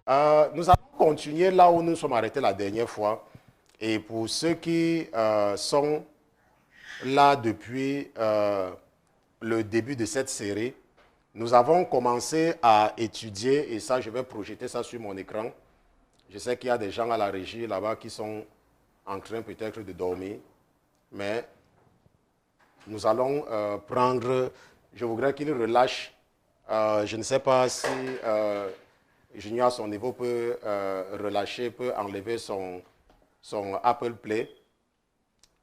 Nous allons continuer là où nous sommes arrêtés la dernière fois. Et pour ceux qui sont là depuis le début de cette série, nous avons commencé à étudier, et ça, je vais projeter ça sur mon écran. Je sais qu'il y a des gens à la régie là-bas qui sont en train peut-être de dormir, mais nous allons prendre, je voudrais qu'ils relâchent, je ne sais pas si Junior à son niveau peut relâcher, peut enlever son Apple Play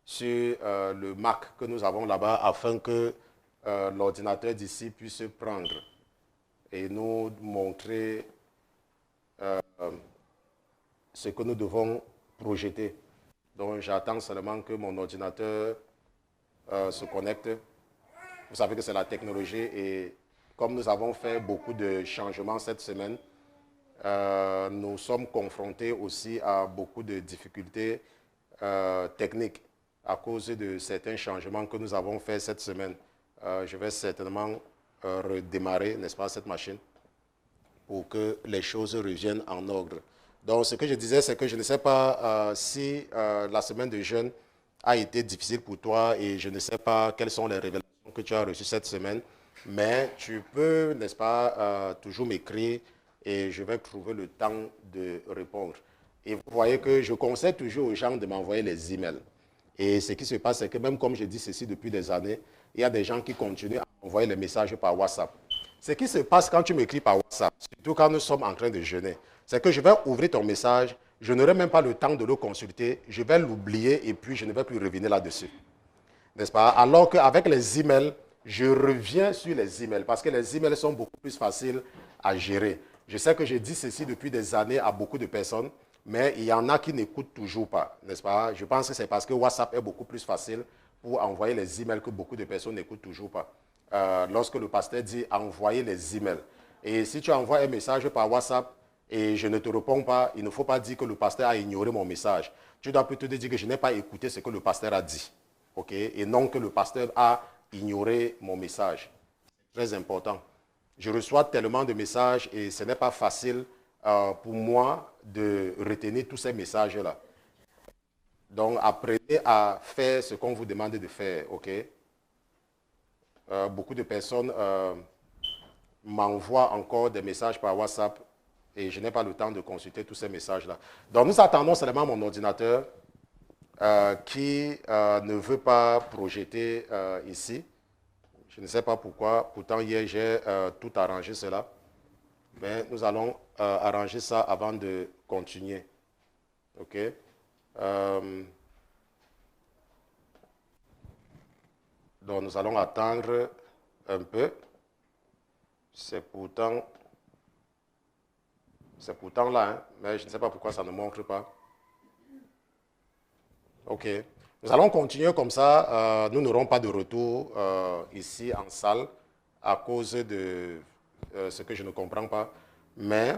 sur le Mac que nous avons là-bas afin que l'ordinateur d'ici puisse prendre et nous montrer ce que nous devons projeter. Donc j'attends seulement que mon ordinateur se connecte. Vous savez que c'est la technologie et comme nous avons fait beaucoup de changements cette semaine, nous sommes confrontés aussi à beaucoup de difficultés techniques à cause de certains changements que nous avons faits cette semaine. Je vais certainement redémarrer, n'est-ce pas, cette machine pour que les choses reviennent en ordre. Donc, ce que je disais, c'est que je ne sais pas si la semaine de jeûne a été difficile pour toi et je ne sais pas quelles sont les révélations que tu as reçues cette semaine, mais tu peux, n'est-ce pas, toujours m'écrire et je vais trouver le temps de répondre. Et vous voyez que je conseille toujours aux gens de m'envoyer les emails. Et ce qui se passe, c'est que même comme je dis ceci depuis des années, il y a des gens qui continuent à envoyer les messages par WhatsApp. Ce qui se passe quand tu m'écris par WhatsApp, surtout quand nous sommes en train de jeûner, c'est que je vais ouvrir ton message, je n'aurai même pas le temps de le consulter, je vais l'oublier et puis je ne vais plus revenir là-dessus. N'est-ce pas? Alors qu'avec les emails, je reviens sur les emails parce que les emails sont beaucoup plus faciles à gérer. Je sais que je dis ceci depuis des années à beaucoup de personnes, mais il y en a qui n'écoutent toujours pas, n'est-ce pas? Je pense que c'est parce que WhatsApp est beaucoup plus facile pour envoyer les emails que beaucoup de personnes n'écoutent toujours pas. Lorsque le pasteur dit envoyer les emails. Et si tu envoies un message par WhatsApp et je ne te réponds pas, il ne faut pas dire que le pasteur a ignoré mon message. Tu dois plutôt dire que je n'ai pas écouté ce que le pasteur a dit. Okay? Et non que le pasteur a ignoré mon message. C'est très important. Je reçois tellement de messages et ce n'est pas facile pour moi de retenir tous ces messages-là. Donc, apprenez à faire ce qu'on vous demande de faire, ok? Beaucoup de personnes m'envoient encore des messages par WhatsApp et je n'ai pas le temps de consulter tous ces messages-là. Donc, nous attendons seulement mon ordinateur qui ne veut pas projeter ici. Je ne sais pas pourquoi. Pourtant, hier, j'ai tout arrangé cela. Mais nous allons arranger ça avant de continuer. OK? Donc, nous allons attendre un peu. C'est pourtant là, hein, mais je ne sais pas pourquoi ça ne montre pas. OK. Nous allons continuer comme ça. Nous n'aurons pas de retour ici en salle à cause de ce que je ne comprends pas. Mais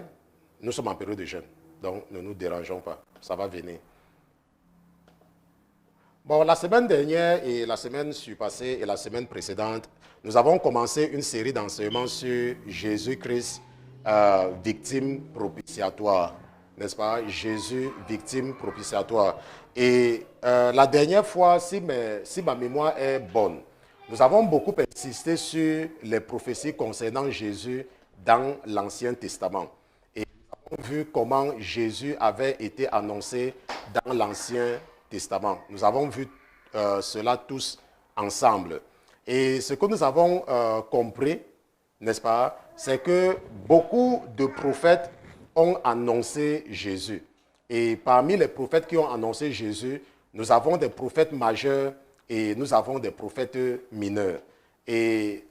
nous sommes en période de jeûne. Donc, ne nous dérangeons pas. Ça va venir. Bon, la semaine dernière et la semaine surpassée et la semaine précédente, nous avons commencé une série d'enseignements sur Jésus-Christ, victime propitiatoire. N'est-ce pas? Jésus, victime propitiatoire. Et la dernière fois, si ma mémoire est bonne, nous avons beaucoup insisté sur les prophéties concernant Jésus dans l'Ancien Testament. Et nous avons vu comment Jésus avait été annoncé dans l'Ancien Testament. Nous avons vu cela tous ensemble. Et ce que nous avons compris, n'est-ce pas, c'est que beaucoup de prophètes ont annoncé Jésus. Et parmi les prophètes qui ont annoncé Jésus, nous avons des prophètes majeurs et nous avons des prophètes mineurs. Et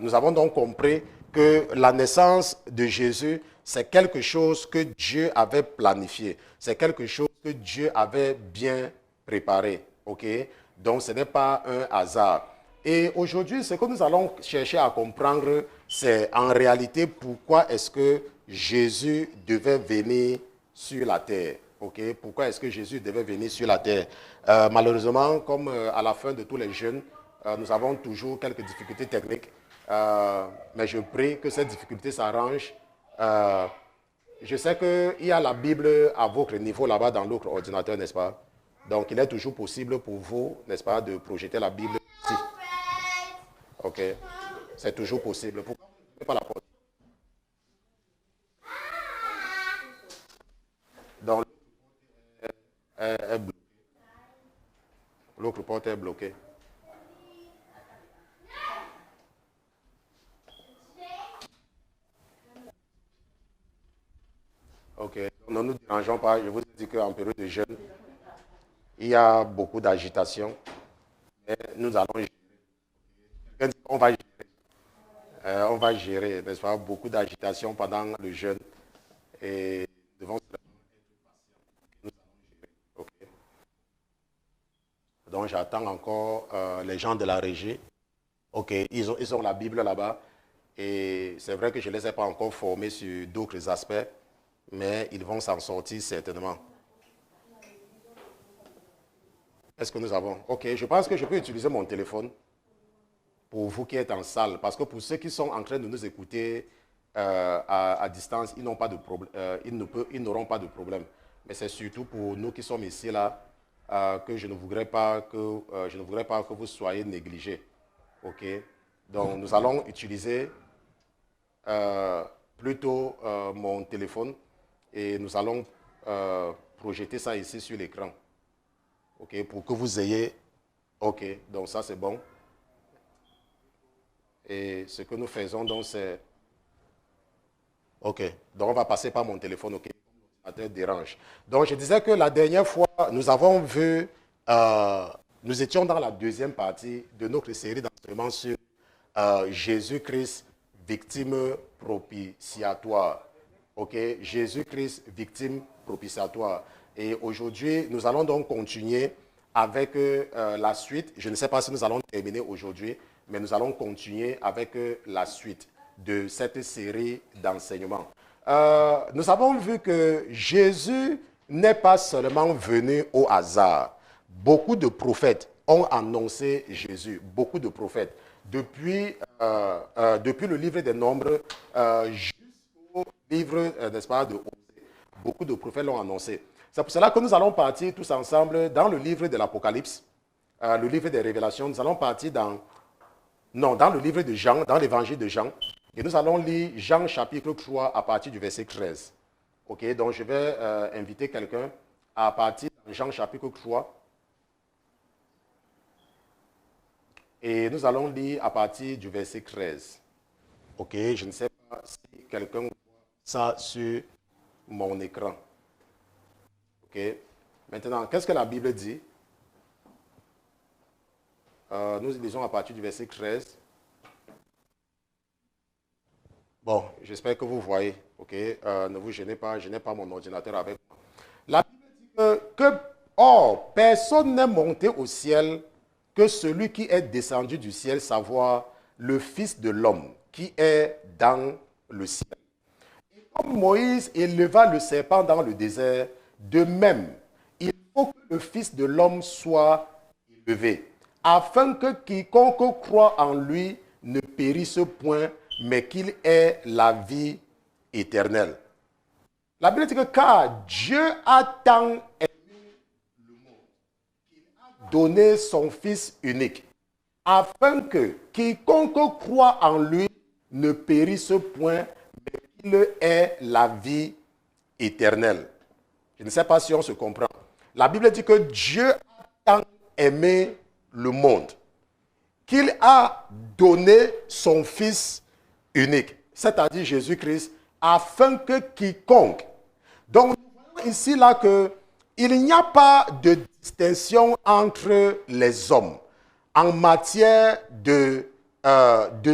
nous avons donc compris que la naissance de Jésus, c'est quelque chose que Dieu avait planifié. C'est quelque chose que Dieu avait bien préparé. Okay? Donc, ce n'est pas un hasard. Et aujourd'hui, ce que nous allons chercher à comprendre, c'est en réalité pourquoi est-ce que Jésus devait venir sur la terre. Okay? Pourquoi est-ce que Jésus devait venir sur la terre? Malheureusement, comme à la fin de tous les jeûnes, nous avons toujours quelques difficultés techniques. Mais je prie que ces difficultés s'arrangent je sais qu'il y a la Bible à votre niveau là-bas dans l'autre ordinateur, n'est-ce pas? Donc, il est toujours possible pour vous, n'est-ce pas, de projeter la Bible ici. OK. C'est toujours possible. Pourquoi vous n'ouvrez pas la porte? Donc, est bloqué. L'autre porte est bloquée. OK. Ne nous dérangeons pas. Je vous ai dit qu'en période de jeûne, il y a beaucoup d'agitation. Mais nous allons gérer. On va gérer. On va gérer, n'est-ce pas, beaucoup d'agitation pendant le jeûne. Et nous devons être patients. Nous allons gérer. OK. Donc j'attends encore les gens de la régie. OK, ils ont la Bible là-bas. Et c'est vrai que je ne les ai pas encore formés sur d'autres aspects, mais ils vont s'en sortir certainement. Est-ce que nous avons? OK, je pense que je peux utiliser mon téléphone pour vous qui êtes en salle, parce que pour ceux qui sont en train de nous écouter à distance, ils n'ont pas de problème, ils n'auront pas de problème. Mais c'est surtout pour nous qui sommes ici là que je ne voudrais pas que vous soyez négligés. OK? Donc nous allons utiliser plutôt mon téléphone et nous allons projeter ça ici sur l'écran. OK? Pour que vous ayez... OK, donc ça c'est bon. Et ce que nous faisons, donc, c'est... OK. Donc, on va passer par mon téléphone, OK? L'ordinateur dérange. Donc, je disais que la dernière fois, nous avons vu... nous étions dans la deuxième partie de notre série d'enseignements sur Jésus-Christ, victime propitiatoire. OK? Jésus-Christ, victime propitiatoire. Et aujourd'hui, nous allons donc continuer avec la suite. Je ne sais pas si nous allons terminer aujourd'hui, mais nous allons continuer avec la suite de cette série d'enseignements. Nous avons vu que Jésus n'est pas seulement venu au hasard. Beaucoup de prophètes ont annoncé Jésus, beaucoup de prophètes. Depuis le livre des Nombres jusqu'au livre, n'est-ce pas, de Osée, beaucoup de prophètes l'ont annoncé. C'est pour cela que nous allons partir tous ensemble dans le livre de l'Apocalypse, le livre des Révélations. Nous allons partir dans le livre de Jean, dans l'évangile de Jean. Et nous allons lire Jean chapitre 3 à partir du verset 13. OK, donc je vais inviter quelqu'un à partir de Jean chapitre 3. Et nous allons lire à partir du verset 13. OK, je ne sais pas si quelqu'un voit ça sur mon écran. OK, maintenant, qu'est-ce que la Bible dit? Nous lisons à partir du verset 13. Bon, j'espère que vous voyez. OK, ne vous gênez pas, je n'ai pas mon ordinateur avec moi. La Bible dit or, personne n'est monté au ciel que celui qui est descendu du ciel, savoir le Fils de l'homme qui est dans le ciel. Et comme Moïse éleva le serpent dans le désert, de même, il faut que le Fils de l'homme soit élevé, afin que quiconque croit en lui ne périsse point, mais qu'il ait la vie éternelle. La Bible dit que car Dieu a tant aimé le monde qu'il a donné son Fils unique, afin que quiconque croit en lui ne périsse point, mais qu'il ait la vie éternelle. Je ne sais pas si on se comprend. La Bible dit que Dieu a tant aimé le monde qu'il a donné son Fils unique, c'est-à-dire Jésus-Christ, afin que quiconque... Donc, nous voyons ici là qu'il n'y a pas de distinction entre les hommes en matière de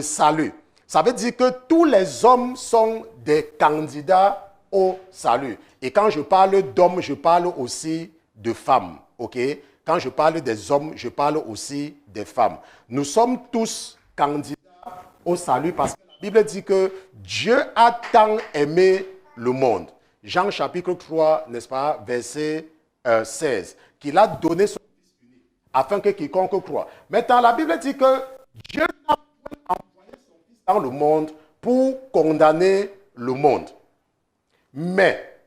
salut. Ça veut dire que tous les hommes sont des candidats au salut. Et quand je parle d'hommes, je parle aussi de femmes. OK? Quand je parle des hommes, je parle aussi des femmes. Nous sommes tous candidats au salut parce que la Bible dit que Dieu a tant aimé le monde. Jean chapitre 3, n'est-ce pas, verset 16, qu'il a donné son Fils unique afin que quiconque croit. Maintenant, la Bible dit que Dieu n'a pas envoyé son Fils dans le monde pour condamner le monde, Mais,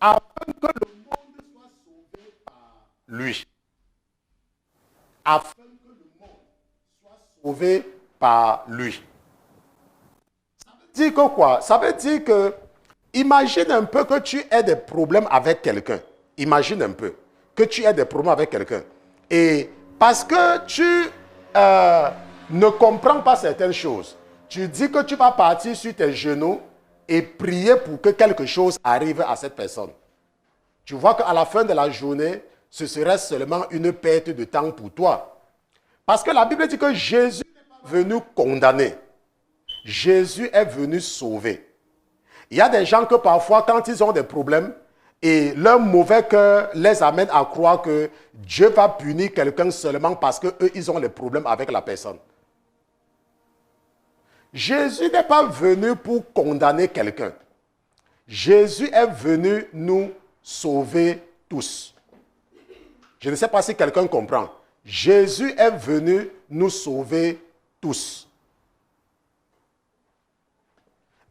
afin que le monde soit sauvé par lui, afin que le monde soit sauvé par lui. Ça veut dire que quoi? Ça veut dire que, imagine un peu que tu aies des problèmes avec quelqu'un. Imagine un peu que tu aies des problèmes avec quelqu'un. Et parce que tu ne comprends pas certaines choses, tu dis que tu vas partir sur tes genoux et prier pour que quelque chose arrive à cette personne. Tu vois qu'à la fin de la journée, ce serait seulement une perte de temps pour toi. Parce que la Bible dit que Jésus n'est pas venu condamner. Jésus est venu sauver. Il y a des gens que parfois, quand ils ont des problèmes, et leur mauvais cœur les amène à croire que Dieu va punir quelqu'un seulement parce qu'eux, ils ont des problèmes avec la personne. Jésus n'est pas venu pour condamner quelqu'un. Jésus est venu nous sauver tous. Je ne sais pas si quelqu'un comprend. Jésus est venu nous sauver tous.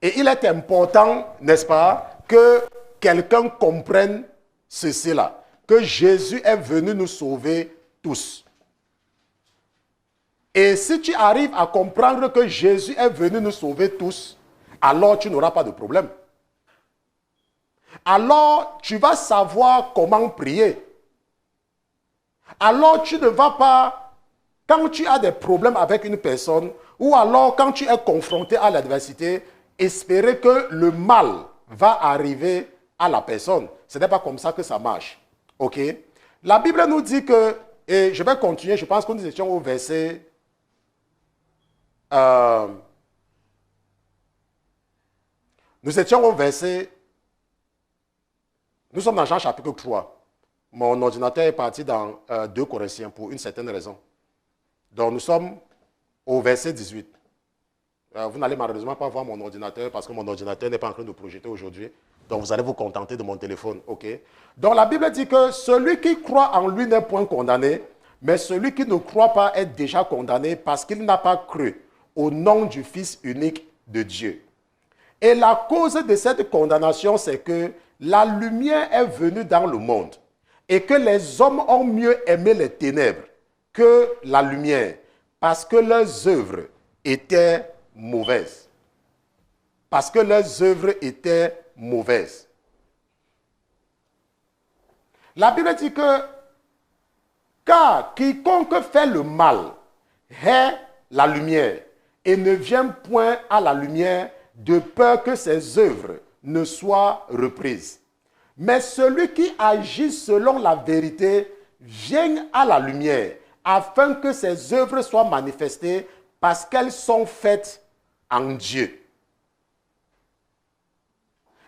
Et il est important, n'est-ce pas, que quelqu'un comprenne ceci-là, que Jésus est venu nous sauver tous. Et si tu arrives à comprendre que Jésus est venu nous sauver tous, alors tu n'auras pas de problème. Alors tu vas savoir comment prier. Alors tu ne vas pas, quand tu as des problèmes avec une personne, ou alors quand tu es confronté à l'adversité, espérer que le mal va arriver à la personne. Ce n'est pas comme ça que ça marche. Ok? La Bible nous dit que, et je vais continuer, je pense que nous étions au verset... nous étions au verset... Nous sommes dans Jean chapitre 3. Mon ordinateur est parti dans 2 Corinthiens pour une certaine raison. Donc nous sommes au verset 18. Vous n'allez malheureusement pas voir mon ordinateur parce que mon ordinateur n'est pas en train de projeter aujourd'hui. Donc vous allez vous contenter de mon téléphone. Ok? Donc la Bible dit que celui qui croit en lui n'est point condamné, mais celui qui ne croit pas est déjà condamné parce qu'il n'a pas cru au nom du Fils unique de Dieu. Et la cause de cette condamnation, c'est que la lumière est venue dans le monde et que les hommes ont mieux aimé les ténèbres que la lumière parce que leurs œuvres étaient mauvaises. Parce que leurs œuvres étaient mauvaises. La Bible dit que car quiconque fait le mal hait la lumière et ne vient point à la lumière de peur que ses œuvres ne soient reprises. Mais celui qui agit selon la vérité vient à la lumière afin que ses œuvres soient manifestées parce qu'elles sont faites en Dieu.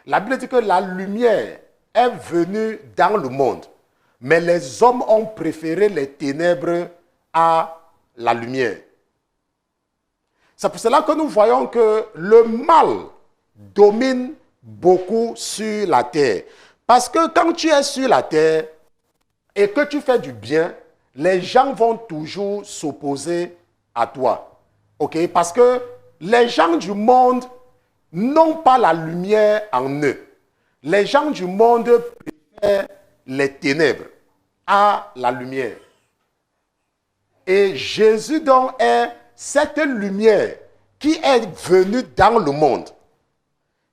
La Bible dit que la lumière est venue dans le monde, mais les hommes ont préféré les ténèbres à la lumière. C'est pour cela que nous voyons que le mal domine beaucoup sur la terre. Parce que quand tu es sur la terre et que tu fais du bien, les gens vont toujours s'opposer à toi. Okay? Parce que les gens du monde n'ont pas la lumière en eux. Les gens du monde préfèrent les ténèbres à la lumière. Et Jésus donc est cette lumière qui est venue dans le monde.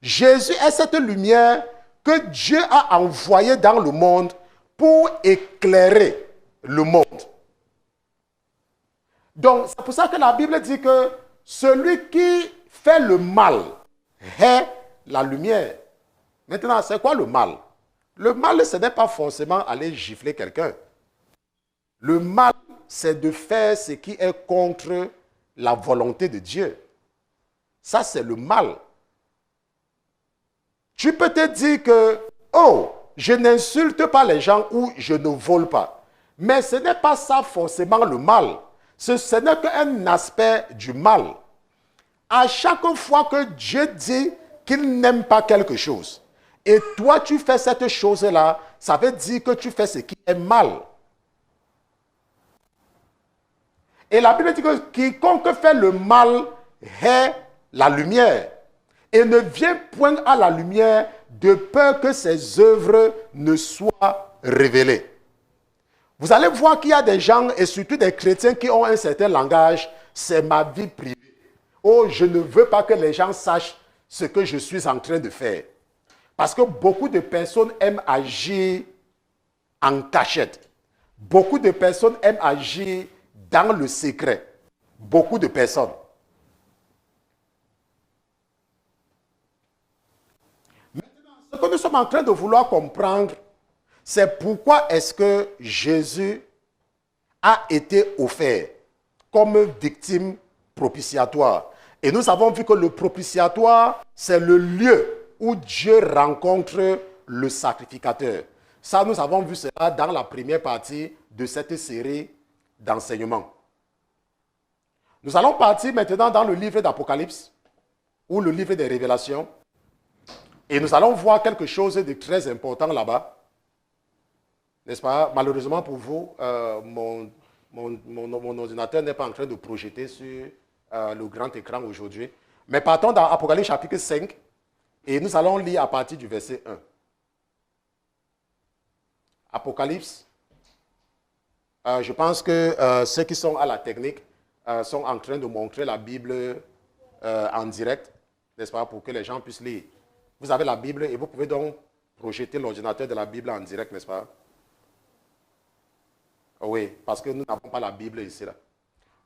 Jésus est cette lumière que Dieu a envoyée dans le monde pour éclairer le monde. Donc, c'est pour ça que la Bible dit que celui qui fait le mal hait la lumière. Maintenant, c'est quoi le mal? Le mal, ce n'est pas forcément aller gifler quelqu'un. Le mal, c'est de faire ce qui est contre la volonté de Dieu. Ça, c'est le mal. Tu peux te dire que, oh, je n'insulte pas les gens ou je ne vole pas. Mais ce n'est pas ça forcément le mal. Ce n'est qu'un aspect du mal. À chaque fois que Dieu dit qu'il n'aime pas quelque chose, et toi tu fais cette chose-là, ça veut dire que tu fais ce qui est mal. Et la Bible dit que quiconque fait le mal hait la lumière et ne vient point à la lumière de peur que ses œuvres ne soient révélées. Vous allez voir qu'il y a des gens, et surtout des chrétiens, qui ont un certain langage. C'est ma vie privée. Oh, je ne veux pas que les gens sachent ce que je suis en train de faire. Parce que beaucoup de personnes aiment agir en cachette. Beaucoup de personnes aiment agir dans le secret. Beaucoup de personnes. Maintenant, ce que nous sommes en train de vouloir comprendre, c'est pourquoi est-ce que Jésus a été offert comme victime propitiatoire. Et nous avons vu que le propitiatoire, c'est le lieu où Dieu rencontre le sacrificateur. Ça, nous avons vu cela dans la première partie de cette série d'enseignements. Nous allons partir maintenant dans le livre d'Apocalypse, ou le livre des Révélations, et nous allons voir quelque chose de très important là-bas. N'est-ce pas? Malheureusement pour vous, mon ordinateur n'est pas en train de projeter sur le grand écran aujourd'hui. Mais partons dans Apocalypse chapitre 5, et nous allons lire à partir du verset 1. Apocalypse, je pense que ceux qui sont à la technique sont en train de montrer la Bible en direct, n'est-ce pas, pour que les gens puissent lire. Vous avez la Bible et vous pouvez donc projeter l'ordinateur de la Bible en direct, n'est-ce pas? Oui, parce que nous n'avons pas la Bible ici. Là.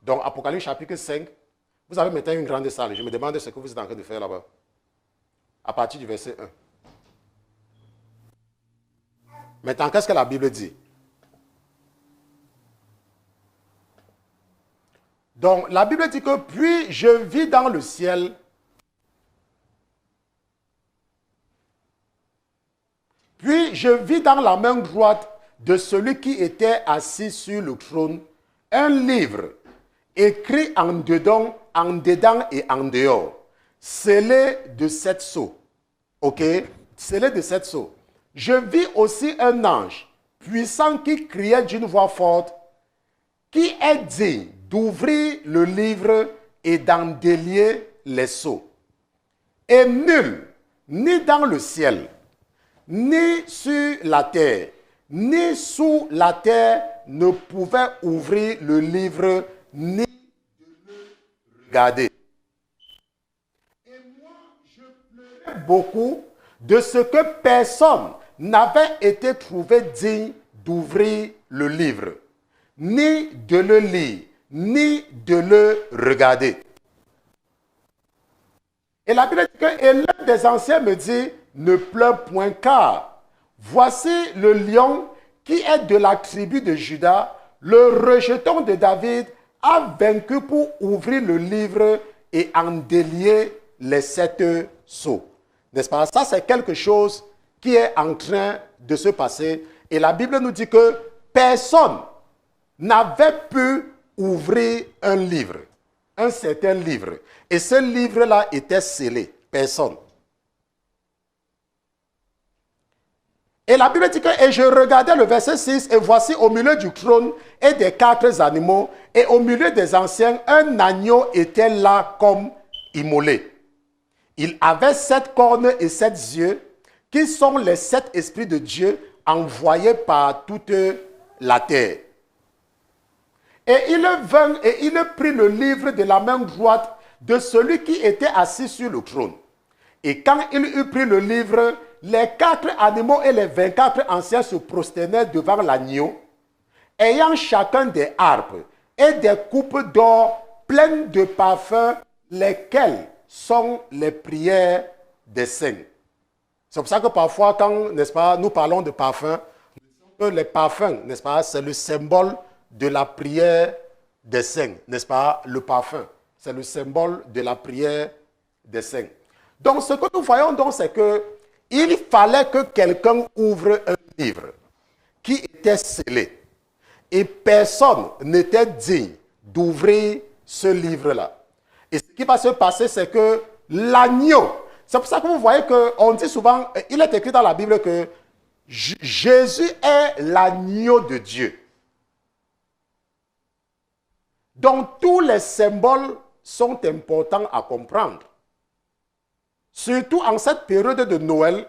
Donc, Apocalypse chapitre 5, vous avez maintenant une grande salle. Je me demande ce que vous êtes en train de faire là-bas. À partir du verset 1. Maintenant, qu'est-ce que la Bible dit? Donc, la Bible dit que puis je vis dans le ciel dans la main droite de celui qui était assis sur le trône un livre écrit en dedans et en dehors, scellé de 7 sceaux. Ok? Scellé de 7 sceaux. Je vis aussi un ange puissant qui criait d'une voix forte, qui est digne d'ouvrir le livre et d'en délier les sceaux. Et nul, ni dans le ciel, ni sur la terre, ni sous la terre, ne pouvait ouvrir le livre, ni de le regarder. Et moi, je pleurais beaucoup de ce que personne n'avait été trouvé digne d'ouvrir le livre, ni de le lire, ni de le regarder. Et la Bible dit que, et l'un des anciens me dit, ne pleure point car, voici le lion qui est de la tribu de Juda, le rejeton de David, a vaincu pour ouvrir le livre et en délier les 7 sceaux. N'est-ce pas? Ça, c'est quelque chose qui est en train de se passer. Et la Bible nous dit que personne n'avait pu ouvrir un livre, un certain livre. Et ce livre-là était scellé. Personne. Et la Bible dit que, et je regardais le verset 6, et voici au milieu du trône et des 4 animaux, et au milieu des anciens, un agneau était là comme immolé. Il avait 7 cornes et 7 yeux, qui sont les 7 esprits de Dieu envoyés par toute la terre. Et il vint et il prit le livre de la main droite de celui qui était assis sur le trône. Et quand il eut pris le livre, les 4 animaux et les 24 anciens se prosternaient devant l'agneau, ayant chacun des harpes et des coupes d'or pleines de parfums, lesquels sont les prières des saints. C'est pour ça que parfois, quand, n'est-ce pas, nous parlons de parfums, les parfums, n'est-ce pas, c'est le symbole de la prière des saints, n'est-ce pas, le parfum. C'est le symbole de la prière des saints. Donc, ce que nous voyons donc, c'est que il fallait que quelqu'un ouvre un livre qui était scellé. Et personne n'était digne d'ouvrir ce livre-là. Et ce qui va se passer, c'est que l'agneau, c'est pour ça que vous voyez qu'on dit souvent, il est écrit dans la Bible que Jésus est l'agneau de Dieu. Donc tous les symboles sont importants à comprendre. Surtout en cette période de Noël,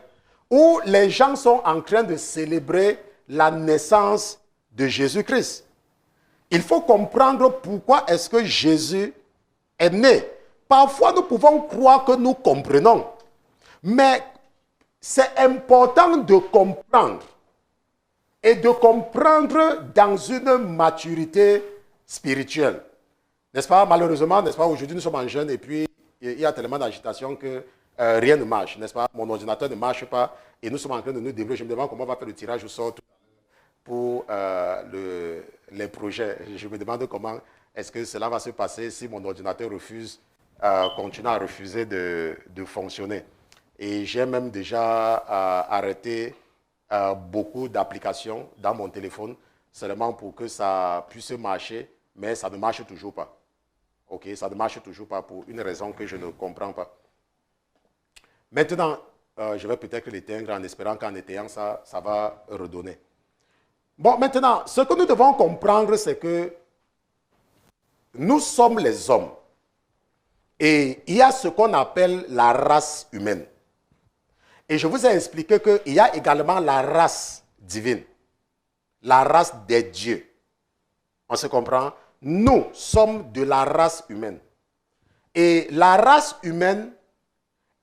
où les gens sont en train de célébrer la naissance de Jésus-Christ. Il faut comprendre pourquoi est-ce que Jésus est né. Parfois, nous pouvons croire que nous comprenons, mais c'est important de comprendre et de comprendre dans une maturité spirituelle. N'est-ce pas? Malheureusement, n'est-ce pas? Aujourd'hui, nous sommes en jeûne et puis il y a tellement d'agitation que rien ne marche, n'est-ce pas? Mon ordinateur ne marche pas et nous sommes en train de nous débrouiller. Je me demande comment on va faire le tirage au sort pour les projets. Je me demande comment est-ce que cela va se passer si mon ordinateur continue à refuser de fonctionner. Et j'ai même déjà arrêté beaucoup d'applications dans mon téléphone seulement pour que ça puisse marcher, mais ça ne marche toujours pas. Ok, ça ne marche toujours pas pour une raison que je ne comprends pas. Maintenant, je vais peut-être l'éteindre en espérant qu'en éteignant ça, ça va redonner. Bon, maintenant, ce que nous devons comprendre, c'est que nous sommes les hommes. Et il y a ce qu'on appelle la race humaine. Et je vous ai expliqué qu'il y a également la race divine, la race des dieux. On se comprend? Nous sommes de la race humaine. Et la race humaine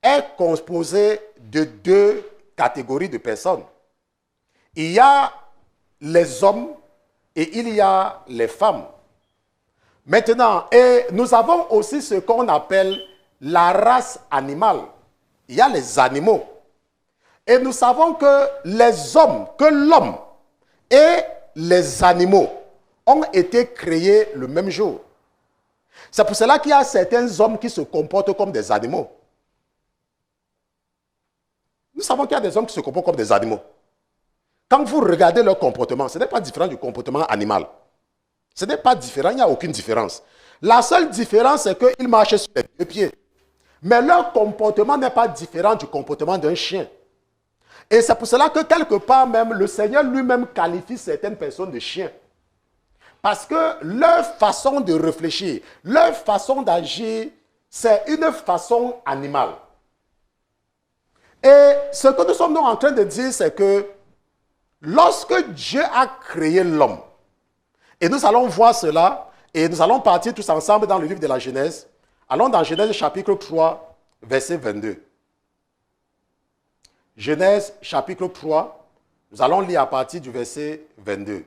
est composée de deux catégories de personnes. Il y a les hommes et il y a les femmes. Maintenant, et nous avons aussi ce qu'on appelle la race animale. Il y a les animaux. Et nous savons que les hommes, que l'homme et les animaux ont été créés le même jour. C'est pour cela qu'il y a certains hommes qui se comportent comme des animaux. Nous savons qu'il y a des hommes qui se comportent comme des animaux. Quand vous regardez leur comportement, ce n'est pas différent du comportement animal. Ce n'est pas différent, il n'y a aucune différence. La seule différence, c'est qu'ils marchent sur les deux pieds. Mais leur comportement n'est pas différent du comportement d'un chien. Et c'est pour cela que quelque part même, le Seigneur lui-même qualifie certaines personnes de chiens. Parce que leur façon de réfléchir, leur façon d'agir, c'est une façon animale. Et ce que nous sommes en train de dire, c'est que lorsque Dieu a créé l'homme, et nous allons voir cela, et nous allons partir tous ensemble dans le livre de la Genèse. Allons dans Genèse chapitre 3, verset 22. Genèse chapitre 3, nous allons lire à partir du verset 22.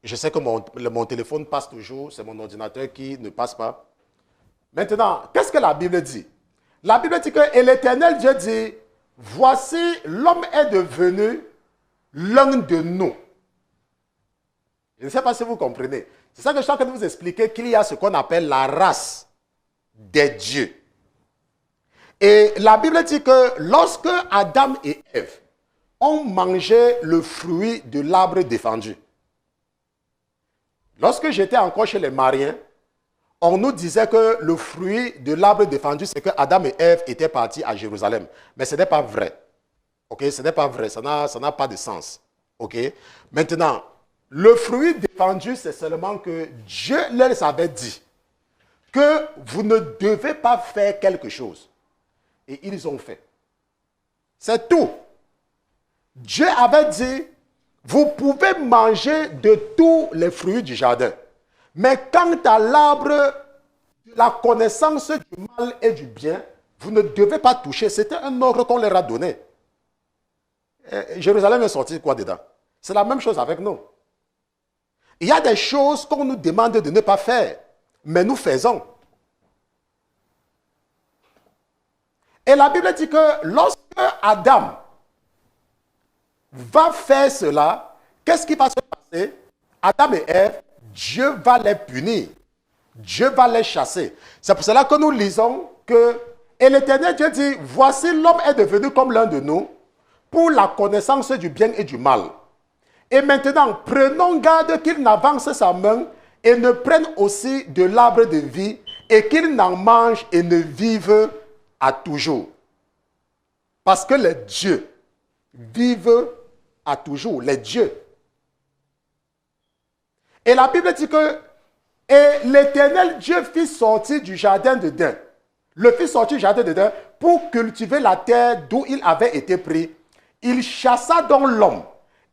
Je sais que mon téléphone passe toujours, c'est mon ordinateur qui ne passe pas. Maintenant, qu'est-ce que la Bible dit? La Bible dit que, et l'Éternel Dieu dit, voici l'homme est devenu l'un de nous. Je ne sais pas si vous comprenez. C'est ça que je suis en train de vous expliquer, qu'il y a ce qu'on appelle la race des dieux. Et la Bible dit que lorsque Adam et Ève ont mangé le fruit de l'arbre défendu, lorsque j'étais encore chez les Mariens, on nous disait que le fruit de l'arbre défendu, c'est que Adam et Ève étaient partis à Jérusalem. Mais ce n'est pas vrai. Ok, ce n'est pas vrai. Ça n'a pas de sens. Ok. Maintenant, le fruit défendu, c'est seulement que Dieu leur avait dit que vous ne devez pas faire quelque chose. Et ils ont fait. C'est tout. Dieu avait dit, vous pouvez manger de tous les fruits du jardin. Mais quant à l'arbre de la connaissance du mal et du bien, vous ne devez pas toucher. C'était un ordre qu'on leur a donné. Et Jérusalem est sorti quoi dedans? C'est la même chose avec nous. Il y a des choses qu'on nous demande de ne pas faire, mais nous faisons. Et la Bible dit que lorsque Adam va faire cela, qu'est-ce qui va se passer? Adam et Ève, Dieu va les punir. Dieu va les chasser. C'est pour cela que nous lisons que, et l'Éternel Dieu dit, voici l'homme est devenu comme l'un de nous, pour la connaissance du bien et du mal. Et maintenant, prenons garde qu'il n'avance sa main et ne prenne aussi de l'arbre de vie et qu'il n'en mange et ne vive à toujours. Parce que les dieux vivent à toujours, les dieux. Et la Bible dit que et l'Éternel Dieu fit sortir du jardin d'Éden le fit sortir du jardin d'Éden pour cultiver la terre d'où il avait été pris. Il chassa donc l'homme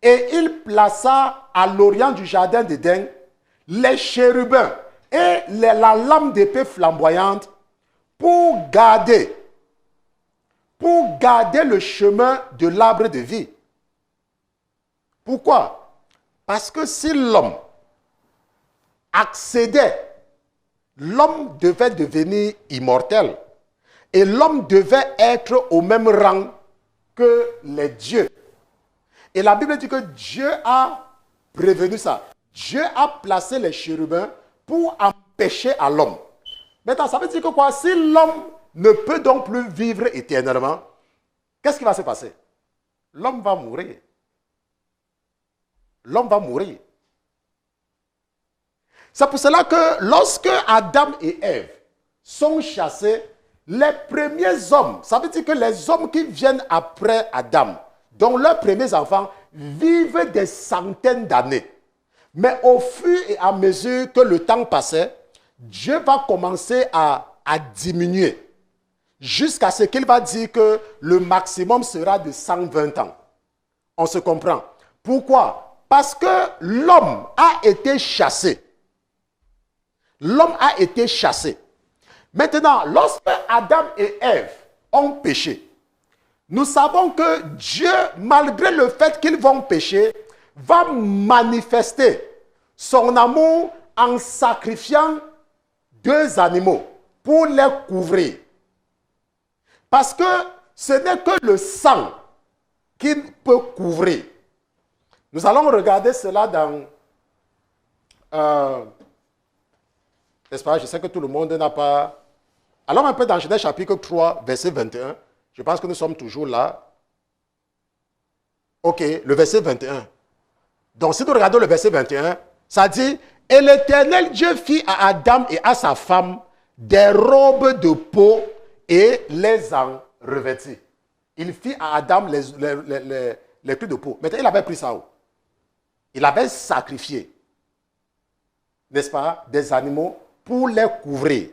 et il plaça à l'orient du jardin d'Éden les chérubins et la lame d'épée flamboyante pour garder le chemin de l'arbre de vie. Pourquoi? Parce que si l'homme accédait, l'homme devait devenir immortel et l'homme devait être au même rang que les dieux. Et la Bible dit que Dieu a prévenu ça. Dieu a placé les chérubins pour empêcher à l'homme. Maintenant, ça veut dire que quoi? Si l'homme ne peut donc plus vivre éternellement, qu'est-ce qui va se passer? L'homme va mourir. L'homme va mourir. C'est pour cela que lorsque Adam et Ève sont chassés, les premiers hommes, ça veut dire que les hommes qui viennent après Adam, dont leurs premiers enfants, vivent des centaines d'années. Mais au fur et à mesure que le temps passait, Dieu va commencer à diminuer jusqu'à ce qu'il va dire que le maximum sera de 120 ans. On se comprend. Pourquoi? Parce que l'homme a été chassé. L'homme a été chassé. Maintenant, lorsque Adam et Ève ont péché, nous savons que Dieu, malgré le fait qu'ils vont pécher, va manifester son amour en sacrifiant 2 animaux pour les couvrir. Parce que ce n'est que le sang qui peut couvrir. Nous allons regarder cela dans... n'est-ce pas? Je sais que tout le monde n'a pas... Allons un peu dans Genèse chapitre 3, verset 21. Je pense que nous sommes toujours là. Ok, le verset 21. Donc, si nous regardons le verset 21, ça dit, « Et l'Éternel Dieu fit à Adam et à sa femme des robes de peau et les en revêtit. » Il fit à Adam les trucs de peau. Maintenant, il avait pris ça où? Il avait sacrifié, n'est-ce pas, des animaux pour les couvrir.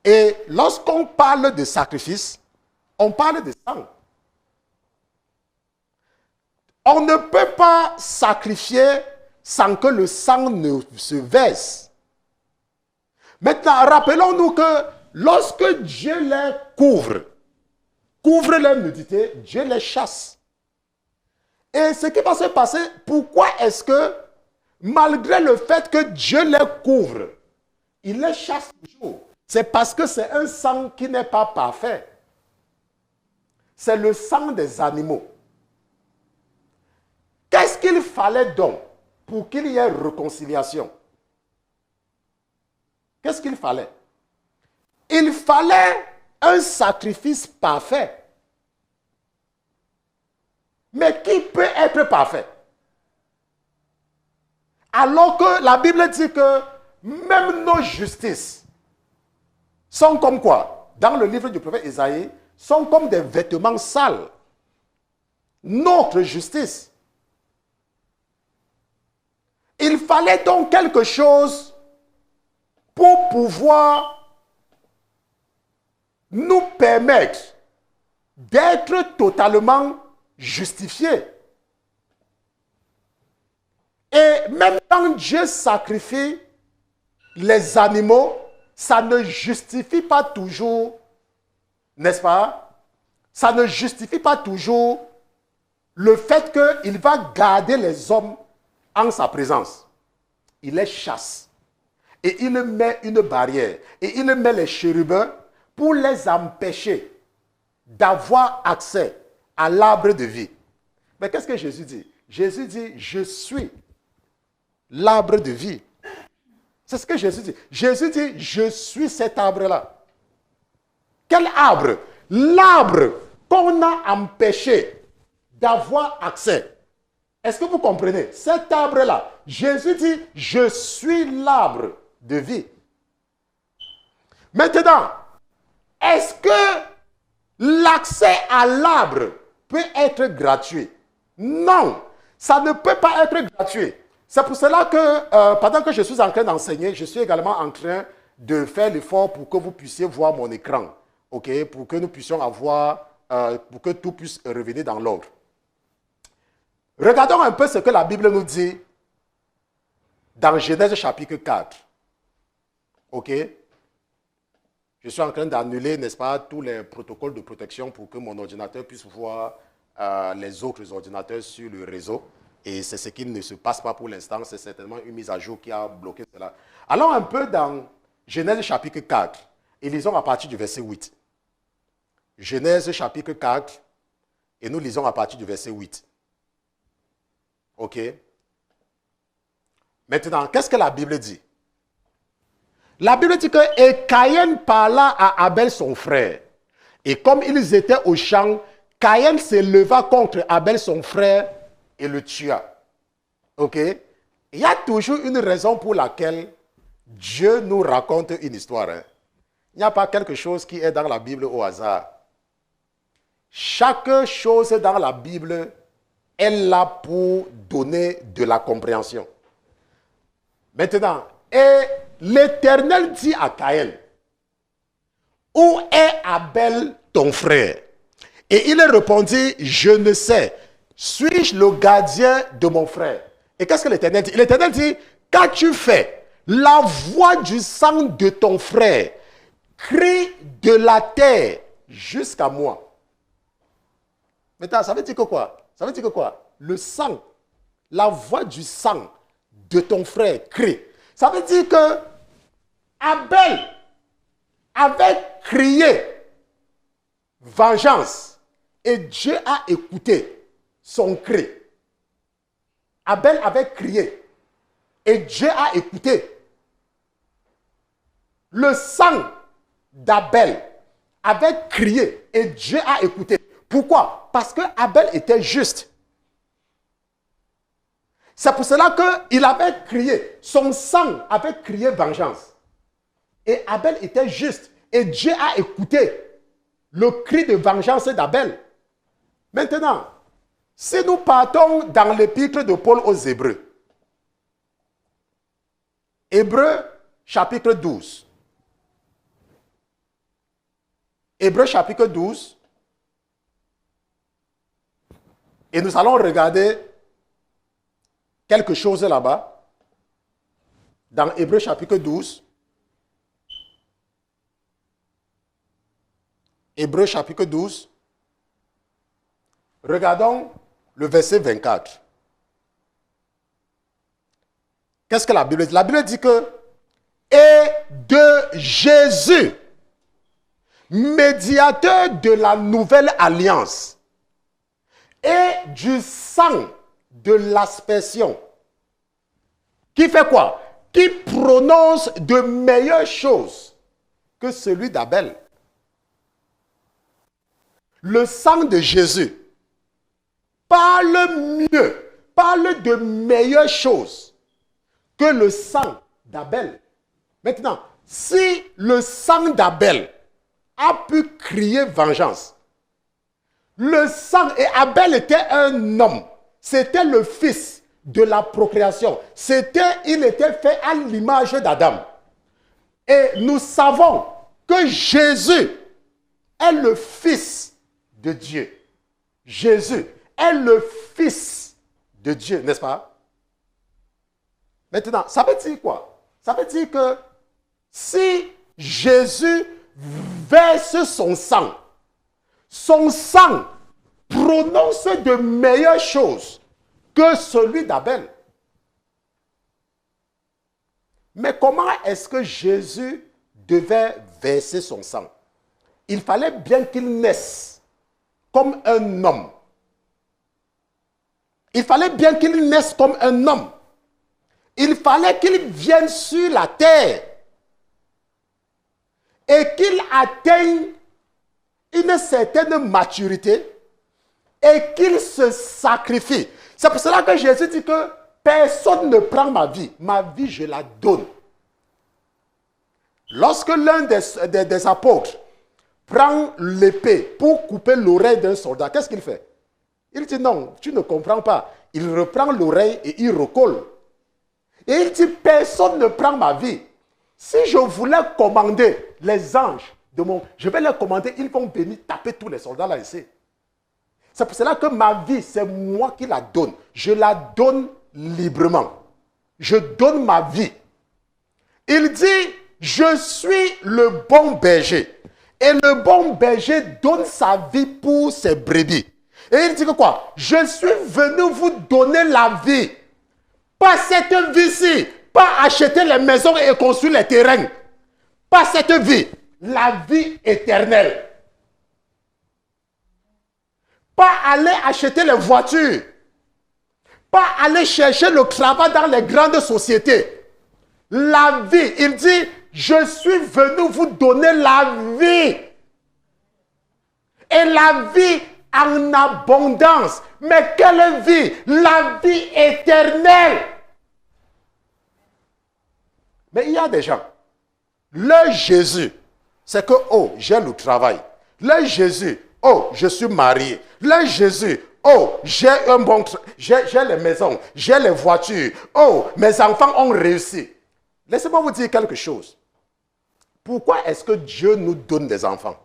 Et lorsqu'on parle de sacrifice, on parle de sang. On ne peut pas sacrifier sans que le sang ne se verse. Maintenant, rappelons-nous que lorsque Dieu les couvre leur nudité, Dieu les chasse. Et ce qui va se passer, pourquoi est-ce que, malgré le fait que Dieu les couvre, il les chasse toujours? C'est parce que c'est un sang qui n'est pas parfait. C'est le sang des animaux. Qu'est-ce qu'il fallait donc pour qu'il y ait réconciliation? Qu'est-ce qu'il fallait? Il fallait un sacrifice parfait. Mais qui peut être parfait? Alors que la Bible dit que même nos justices sont comme quoi? Dans le livre du prophète Isaïe, sont comme des vêtements sales. Notre justice. Il fallait donc quelque chose pour pouvoir nous permettre d'être totalement justifiés. Et même quand Dieu sacrifie les animaux, ça ne justifie pas toujours, n'est-ce pas? Ça ne justifie pas toujours le fait qu'il va garder les hommes en sa présence. Il les chasse. Et il met une barrière. Et il met les chérubins pour les empêcher d'avoir accès à l'arbre de vie. Mais qu'est-ce que Jésus dit? Jésus dit, je suis l'arbre de vie. C'est ce que Jésus dit. Jésus dit, je suis cet arbre-là. Quel arbre? L'arbre qu'on a empêché d'avoir accès. Est-ce que vous comprenez? Cet arbre-là. Jésus dit, je suis l'arbre de vie. Maintenant, est-ce que l'accès à l'arbre peut être gratuit? Non, ça ne peut pas être gratuit. C'est pour cela que pendant que je suis en train d'enseigner, je suis également en train de faire l'effort pour que vous puissiez voir mon écran. ok, pour que nous puissions avoir, pour que tout puisse revenir dans l'ordre. Regardons un peu ce que la Bible nous dit dans Genèse chapitre 4. Ok? Je suis en train d'annuler, n'est-ce pas, tous les protocoles de protection pour que mon ordinateur puisse voir les autres ordinateurs sur le réseau. Et c'est ce qui ne se passe pas pour l'instant. C'est certainement une mise à jour qui a bloqué cela. Allons un peu dans Genèse chapitre 4 et lisons à partir du verset 8. Genèse chapitre 4 et nous lisons à partir du verset 8. Ok? Maintenant, qu'est-ce que la Bible dit? La Bible dit que et Caïn parla à Abel son frère. Et comme ils étaient au champ, Caïn se leva contre Abel son frère et le tua. Ok? Il y a toujours une raison pour laquelle Dieu nous raconte une histoire. Hein? Il n'y a pas quelque chose qui est dans la Bible au hasard. Chaque chose dans la Bible est là pour donner de la compréhension. Maintenant, et l'Éternel dit à Caïn, où est Abel ton frère? Et il répondit, je ne sais. Suis-je le gardien de mon frère? Et qu'est-ce que l'Éternel dit? L'Éternel dit, qu'as-tu fait? La voix du sang de ton frère crie de la terre jusqu'à moi. Maintenant, ça veut dire que quoi? Ça veut dire que quoi? Le sang, la voix du sang de ton frère crie. Ça veut dire que Abel avait crié vengeance et Dieu a écouté son cri. Abel avait crié et Dieu a écouté. Le sang d'Abel avait crié et Dieu a écouté. Pourquoi? Parce que Abel était juste. C'est pour cela qu'il avait crié. Son sang avait crié vengeance. Et Abel était juste. Et Dieu a écouté le cri de vengeance d'Abel. Maintenant, si nous partons dans l'épître de Paul aux Hébreux, Hébreux chapitre 12. Hébreux chapitre 12. Et nous allons regarder quelque chose là-bas. Dans Hébreux chapitre 12. Hébreux chapitre 12. Regardons le verset 24. Qu'est-ce que la Bible dit? La Bible dit que et de Jésus, médiateur de la nouvelle alliance, et du sang de l'aspersion, qui fait quoi? Qui prononce de meilleures choses que celui d'Abel. Le sang de Jésus parle mieux, parle de meilleures choses que le sang d'Abel. Maintenant, si le sang d'Abel a pu crier vengeance, le sang, et Abel était un homme, c'était le fils de la procréation, il était fait à l'image d'Adam. Et nous savons que Jésus est le fils de Dieu. Jésus est le fils de Dieu, n'est-ce pas? Maintenant, ça veut dire quoi? Ça veut dire que si Jésus verse son sang prononce de meilleures choses que celui d'Abel. Mais comment est-ce que Jésus devait verser son sang? Il fallait bien qu'il naisse comme un homme. Il fallait bien qu'il naisse comme un homme. Il fallait qu'il vienne sur la terre et qu'il atteigne une certaine maturité et qu'il se sacrifie. C'est pour cela que Jésus dit que personne ne prend ma vie je la donne. Lorsque l'un des apôtres prend l'épée pour couper l'oreille d'un soldat, qu'est-ce qu'il fait? Il dit non, tu ne comprends pas. Il reprend l'oreille et il recolle. Et il dit personne ne prend ma vie. Si je voulais commander les anges Je vais leur commander, ils vont venir taper tous les soldats là ici. C'est pour cela que ma vie, c'est moi qui la donne. Je la donne librement. Je donne ma vie. Il dit, je suis le bon berger. Et le bon berger donne sa vie pour ses brebis. Et il dit que quoi? Je suis venu vous donner la vie. Pas cette vie-ci. Pas acheter les maisons et construire les terrains. Pas cette vie. La vie éternelle. Pas aller acheter les voitures. Pas aller chercher le travail dans les grandes sociétés. La vie. Il dit, je suis venu vous donner la vie. Et la vie en abondance. Mais quelle vie? La vie éternelle. Mais il y a des gens. Le Jésus, c'est que, oh, j'ai le travail. Le Jésus, oh, je suis marié. Le Jésus, oh, j'ai un bon j'ai les maisons, j'ai les voitures. Oh, mes enfants ont réussi. Laissez-moi vous dire quelque chose. Pourquoi est-ce que Dieu nous donne des enfants?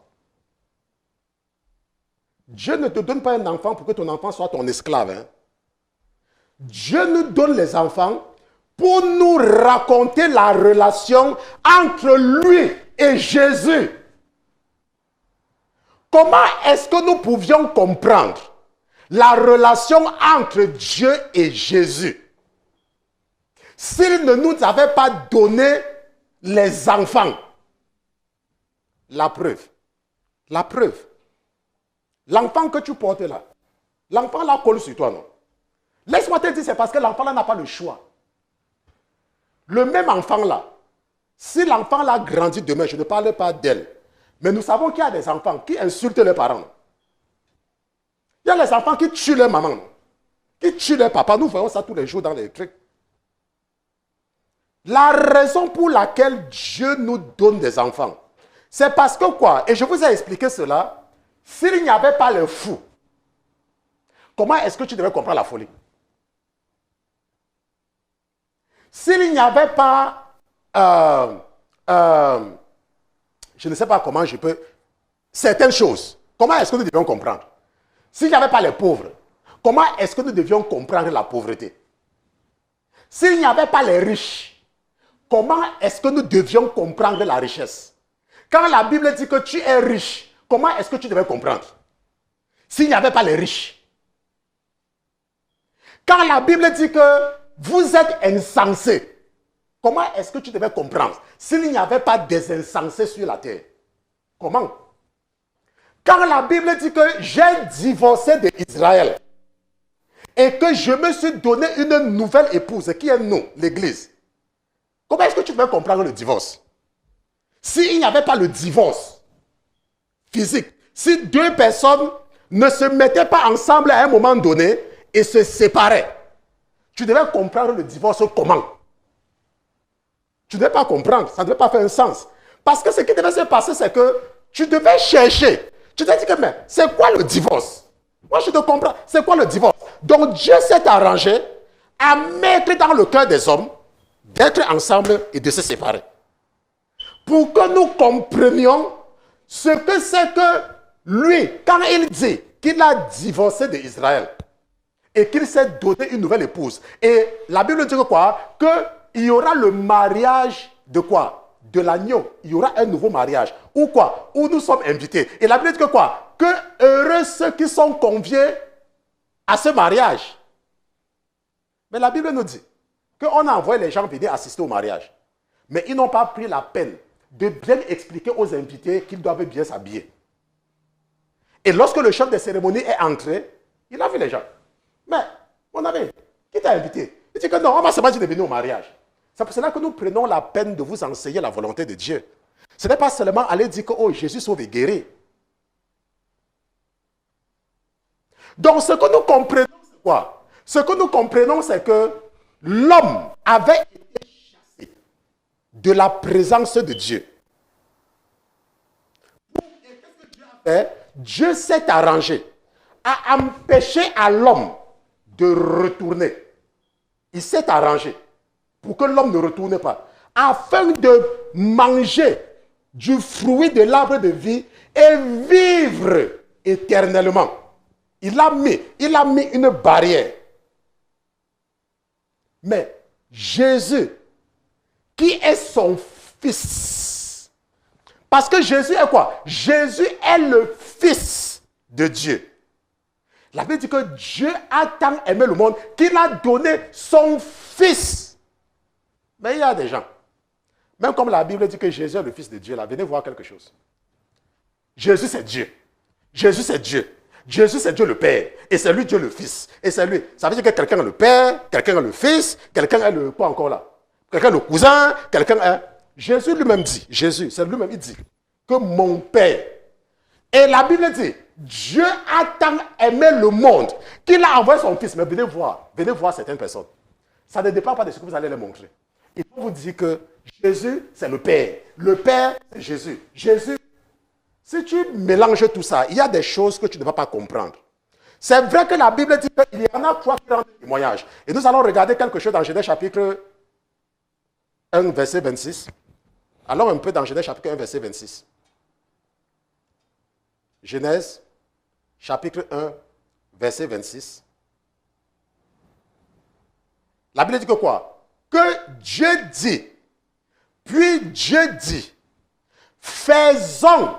Dieu ne te donne pas un enfant pour que ton enfant soit ton esclave. Hein? Dieu nous donne les enfants pour nous raconter la relation entre lui et Jésus. Comment est-ce que nous pouvions comprendre la relation entre Dieu et Jésus s'il ne nous avait pas donné les enfants? La preuve. La preuve. L'enfant que tu portes là, l'enfant là colle sur toi, non? Laisse-moi te dire, c'est parce que l'enfant là n'a pas le choix. Le même enfant là, si l'enfant là grandit demain, je ne parle pas d'elle, mais nous savons qu'il y a des enfants qui insultent leurs parents. Il y a les enfants qui tuent leur maman, qui tuent leur papa. Nous voyons ça tous les jours dans les trucs. La raison pour laquelle Dieu nous donne des enfants, c'est parce que quoi? Et je vous ai expliqué cela. S'il n'y avait pas le fou, comment est-ce que tu devais comprendre la folie? S'il n'y avait pas, je ne sais pas comment je peux, certaines choses, comment est-ce que nous devions comprendre? S'il n'y avait pas les pauvres, comment est-ce que nous devions comprendre la pauvreté? S'il n'y avait pas les riches, comment est-ce que nous devions comprendre la richesse? Quand la Bible dit que tu es riche, comment est-ce que tu devais comprendre? S'il n'y avait pas les riches. Quand la Bible dit que vous êtes insensés, comment est-ce que tu devais comprendre? S'il n'y avait pas des insensés sur la terre. Comment? Quand la Bible dit que j'ai divorcé d'Israël et que je me suis donné une nouvelle épouse, qui est nous, l'Église, comment est-ce que tu devais comprendre le divorce? S'il n'y avait pas le divorce physique, si deux personnes ne se mettaient pas ensemble à un moment donné et se séparaient, tu devais comprendre le divorce comment? Tu ne devais pas comprendre, ça ne devait pas faire un sens. Parce que ce qui devait se passer, c'est que tu devais chercher. Tu te dis que, mais c'est quoi le divorce? Moi, je te comprends. C'est quoi le divorce? Donc, Dieu s'est arrangé à mettre dans le cœur des hommes d'être ensemble et de se séparer. Pour que nous comprenions ce que c'est que lui, quand il dit qu'il a divorcé d'Israël et qu'il s'est donné une nouvelle épouse. Et la Bible dit que quoi? Qu'il y aura le mariage de quoi? De l'agneau. Il y aura un nouveau mariage. Ou quoi? Où nous sommes invités. Et la Bible dit que quoi? Que heureux ceux qui sont conviés à ce mariage. Mais la Bible nous dit qu'on a envoyé les gens venir assister au mariage. Mais ils n'ont pas pris la peine de bien expliquer aux invités qu'ils doivent bien s'habiller. Et lorsque le chef de cérémonie est entré, il a vu les gens. Mais, mon ami, qui t'a invité? Il dit que non, on va seulement dire de venir au mariage. C'est pour cela que nous prenons la peine de vous enseigner la volonté de Dieu. Ce n'est pas seulement aller dire que oh, Jésus sauve et guérit. Donc, ce que nous comprenons, c'est quoi? Ce que nous comprenons, c'est que l'homme avait été chassé de la présence de Dieu. Et qu'est-ce que Dieu a fait? Dieu s'est arrangé à empêcher à l'homme de retourner. Il s'est arrangé pour que l'homme ne retourne pas, afin de manger du fruit de l'arbre de vie et vivre éternellement. Il a mis une barrière. Mais Jésus, qui est son fils, parce que Jésus est quoi? Jésus est le fils de Dieu. La Bible dit que Dieu a tant aimé le monde qu'il a donné son fils. Mais il y a des gens, même comme la Bible dit que Jésus est le fils de Dieu, là, venez voir quelque chose. Jésus c'est Dieu. Jésus c'est Dieu. Jésus c'est Dieu le Père. Et c'est lui Dieu le Fils. Et c'est lui. Ça veut dire que quelqu'un est le Père, quelqu'un est le Fils, quelqu'un est le... Quoi encore là? Quelqu'un est le cousin, quelqu'un est... Jésus lui-même dit, Jésus, c'est lui-même, il dit que mon Père. Et la Bible dit, Dieu a tant aimé le monde qu'il a envoyé son Fils. Mais venez voir certaines personnes. Ça ne dépend pas de ce que vous allez leur montrer. Il faut vous dire que Jésus, c'est le Père. Le Père, c'est Jésus. Jésus, si tu mélanges tout ça, il y a des choses que tu ne vas pas comprendre. C'est vrai que la Bible dit qu'il y en a trois qui rendent témoignage. Et nous allons regarder quelque chose dans Genèse chapitre 1, verset 26. Allons un peu dans Genèse chapitre 1, verset 26. Genèse chapitre 1, verset 26. La Bible dit que quoi? Que Dieu dit, puis Dieu dit, faisons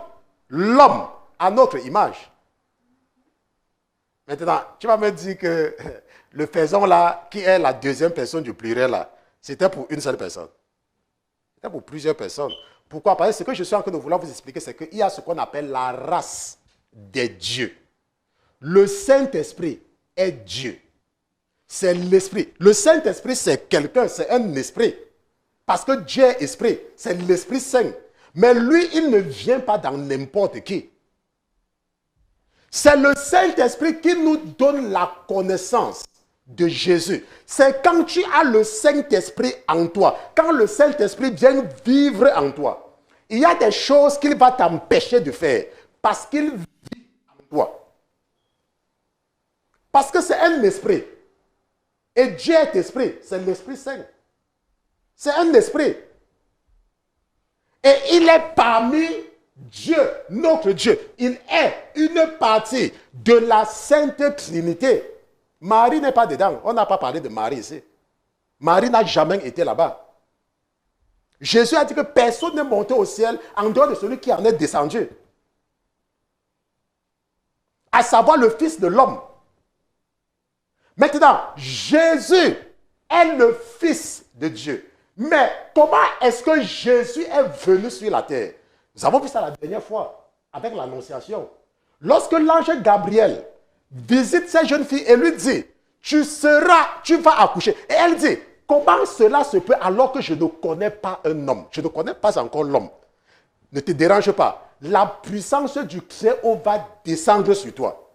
l'homme à notre image. Maintenant, tu vas me dire que le faisons là, qui est la deuxième personne du pluriel là, c'était pour une seule personne. C'était pour plusieurs personnes. Pourquoi? Parce que ce que je suis en train de vouloir vous expliquer, c'est qu'il y a ce qu'on appelle la race des dieux. Le Saint-Esprit est Dieu. C'est l'Esprit. Le Saint-Esprit, c'est quelqu'un, c'est un esprit. Parce que Dieu est esprit, c'est l'Esprit Saint. Mais lui, il ne vient pas dans n'importe qui. C'est le Saint-Esprit qui nous donne la connaissance de Jésus. C'est quand tu as le Saint-Esprit en toi, quand le Saint-Esprit vient vivre en toi, il y a des choses qu'il va t'empêcher de faire parce qu'il vit en toi. Parce que c'est un esprit. Et Dieu est esprit, c'est l'Esprit Saint. C'est un esprit. Et il est parmi Dieu, notre Dieu. Il est une partie de la Sainte Trinité. Marie n'est pas dedans. On n'a pas parlé de Marie ici. Marie n'a jamais été là-bas. Jésus a dit que personne n'est monté au ciel en dehors de celui qui en est descendu. À savoir le Fils de l'homme. Maintenant, Jésus est le Fils de Dieu. Mais comment est-ce que Jésus est venu sur la terre? Nous avons vu ça la dernière fois avec l'Annonciation. Lorsque l'ange Gabriel visite cette jeune fille et lui dit, tu vas accoucher. Et elle dit, comment cela se peut alors que je ne connais pas un homme? Je ne connais pas encore l'homme. Ne te dérange pas. La puissance du Très-Haut va descendre sur toi.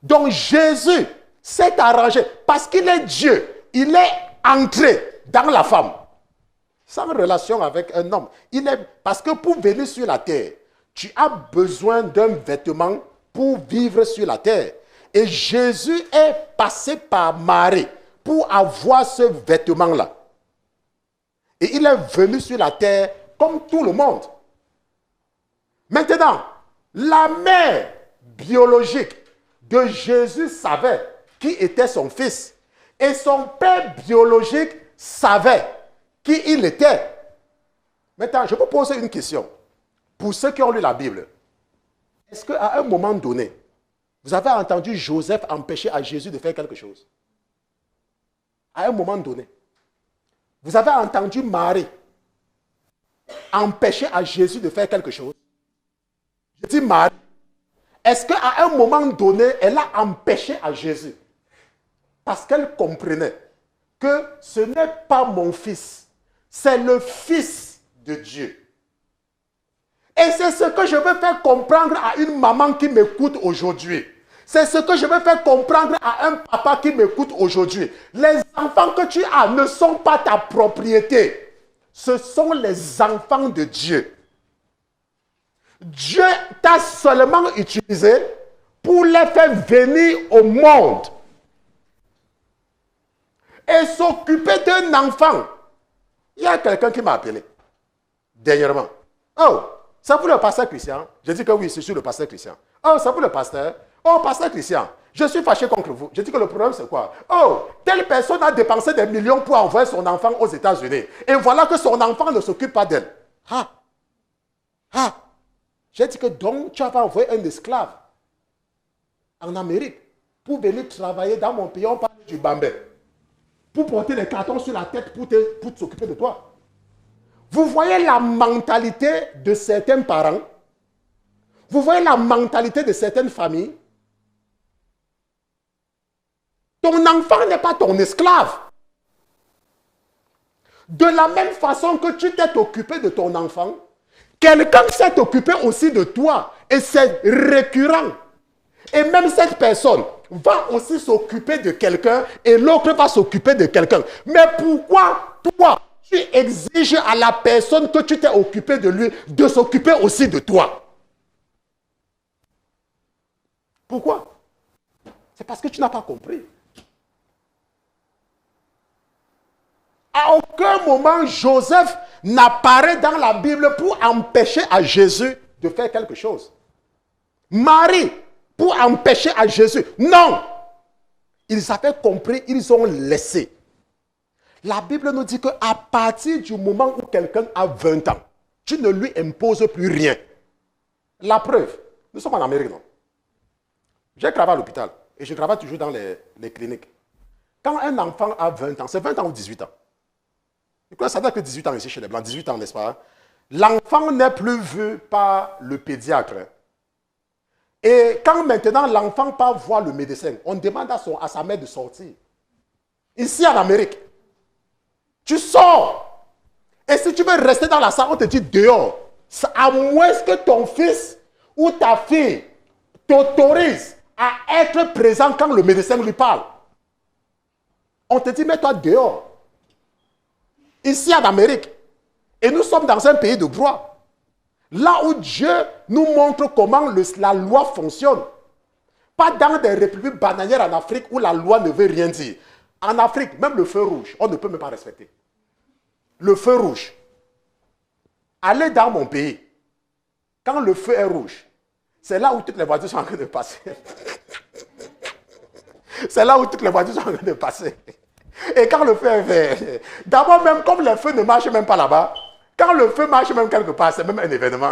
Donc Jésus s'est arrangé parce qu'il est Dieu. Il est entré dans la femme, sans relation avec un homme. Parce que pour venir sur la terre, tu as besoin d'un vêtement pour vivre sur la terre. Et Jésus est passé par Marie pour avoir ce vêtement-là. Et il est venu sur la terre comme tout le monde. Maintenant, la mère biologique de Jésus savait qui était son fils. Et son père biologique savait qui il était. Maintenant, je peux poser une question. Pour ceux qui ont lu la Bible, est-ce qu'à un moment donné, vous avez entendu Joseph empêcher à Jésus de faire quelque chose? À un moment donné. Vous avez entendu Marie empêcher à Jésus de faire quelque chose? Je dis Marie. Est-ce qu'à un moment donné, elle a empêché à Jésus? Parce qu'elle comprenait que ce n'est pas mon fils, c'est le Fils de Dieu. Et c'est ce que je veux faire comprendre à une maman qui m'écoute aujourd'hui. C'est ce que je veux faire comprendre à un papa qui m'écoute aujourd'hui. Les enfants que tu as ne sont pas ta propriété. Ce sont les enfants de Dieu. Dieu t'a seulement utilisé pour les faire venir au monde. Et s'occuper d'un enfant. Il y a quelqu'un qui m'a appelé dernièrement. Oh, c'est pour le pasteur Christian. Je dis que oui, c'est sur le pasteur Christian. Oh, c'est pour le pasteur. Oh, pasteur Christian, je suis fâché contre vous. Je dis que le problème, c'est quoi? Oh, telle personne a dépensé des millions pour envoyer son enfant aux États-Unis. Et voilà que son enfant ne s'occupe pas d'elle. Ah! Ah! J'ai dit que donc, tu vas envoyer un esclave en Amérique pour venir travailler dans mon pays. On parle du Bambé. Pour porter les cartons sur la tête pour s'occuper de toi. Vous voyez la mentalité de certains parents. Vous voyez la mentalité de certaines familles. Ton enfant n'est pas ton esclave. De la même façon que tu t'es occupé de ton enfant, quelqu'un s'est occupé aussi de toi. Et c'est récurrent. Et même cette personne va aussi s'occuper de quelqu'un et l'autre va s'occuper de quelqu'un. Mais pourquoi toi, tu exiges à la personne que tu t'es occupé de lui de s'occuper aussi de toi? Pourquoi? C'est parce que tu n'as pas compris. À aucun moment, Joseph n'apparaît dans la Bible pour empêcher à Jésus de faire quelque chose. Marie, pour empêcher à Jésus. Non! Ils avaient compris, ils ont laissé. La Bible nous dit qu'à partir du moment où quelqu'un a 20 ans, tu ne lui imposes plus rien. La preuve, nous sommes en Amérique, non? J'ai travaillé à l'hôpital et je travaille toujours dans les cliniques. Quand un enfant a 20 ans, c'est 20 ans ou 18 ans. Ça doit être que 18 ans ici chez les Blancs, 18 ans, n'est-ce pas? L'enfant n'est plus vu par le pédiatre. Et quand maintenant l'enfant part voir le médecin, on demande à sa mère de sortir. Ici en Amérique, tu sors. Et si tu veux rester dans la salle, on te dit dehors. À moins que ton fils ou ta fille t'autorise à être présent quand le médecin lui parle. On te dit mets-toi dehors. Ici en Amérique. Et nous sommes dans un pays de droit. Là où Dieu nous montre comment la loi fonctionne. Pas dans des républiques bananières en Afrique où la loi ne veut rien dire. En Afrique, même le feu rouge, on ne peut même pas respecter. Le feu rouge. Allez dans mon pays. Quand le feu est rouge, c'est là où toutes les voitures sont en train de passer. C'est là où toutes les voitures sont en train de passer. Et quand le feu est vert, d'abord même comme le feu ne marche même pas là-bas, quand le feu marche même quelque part, c'est même un événement.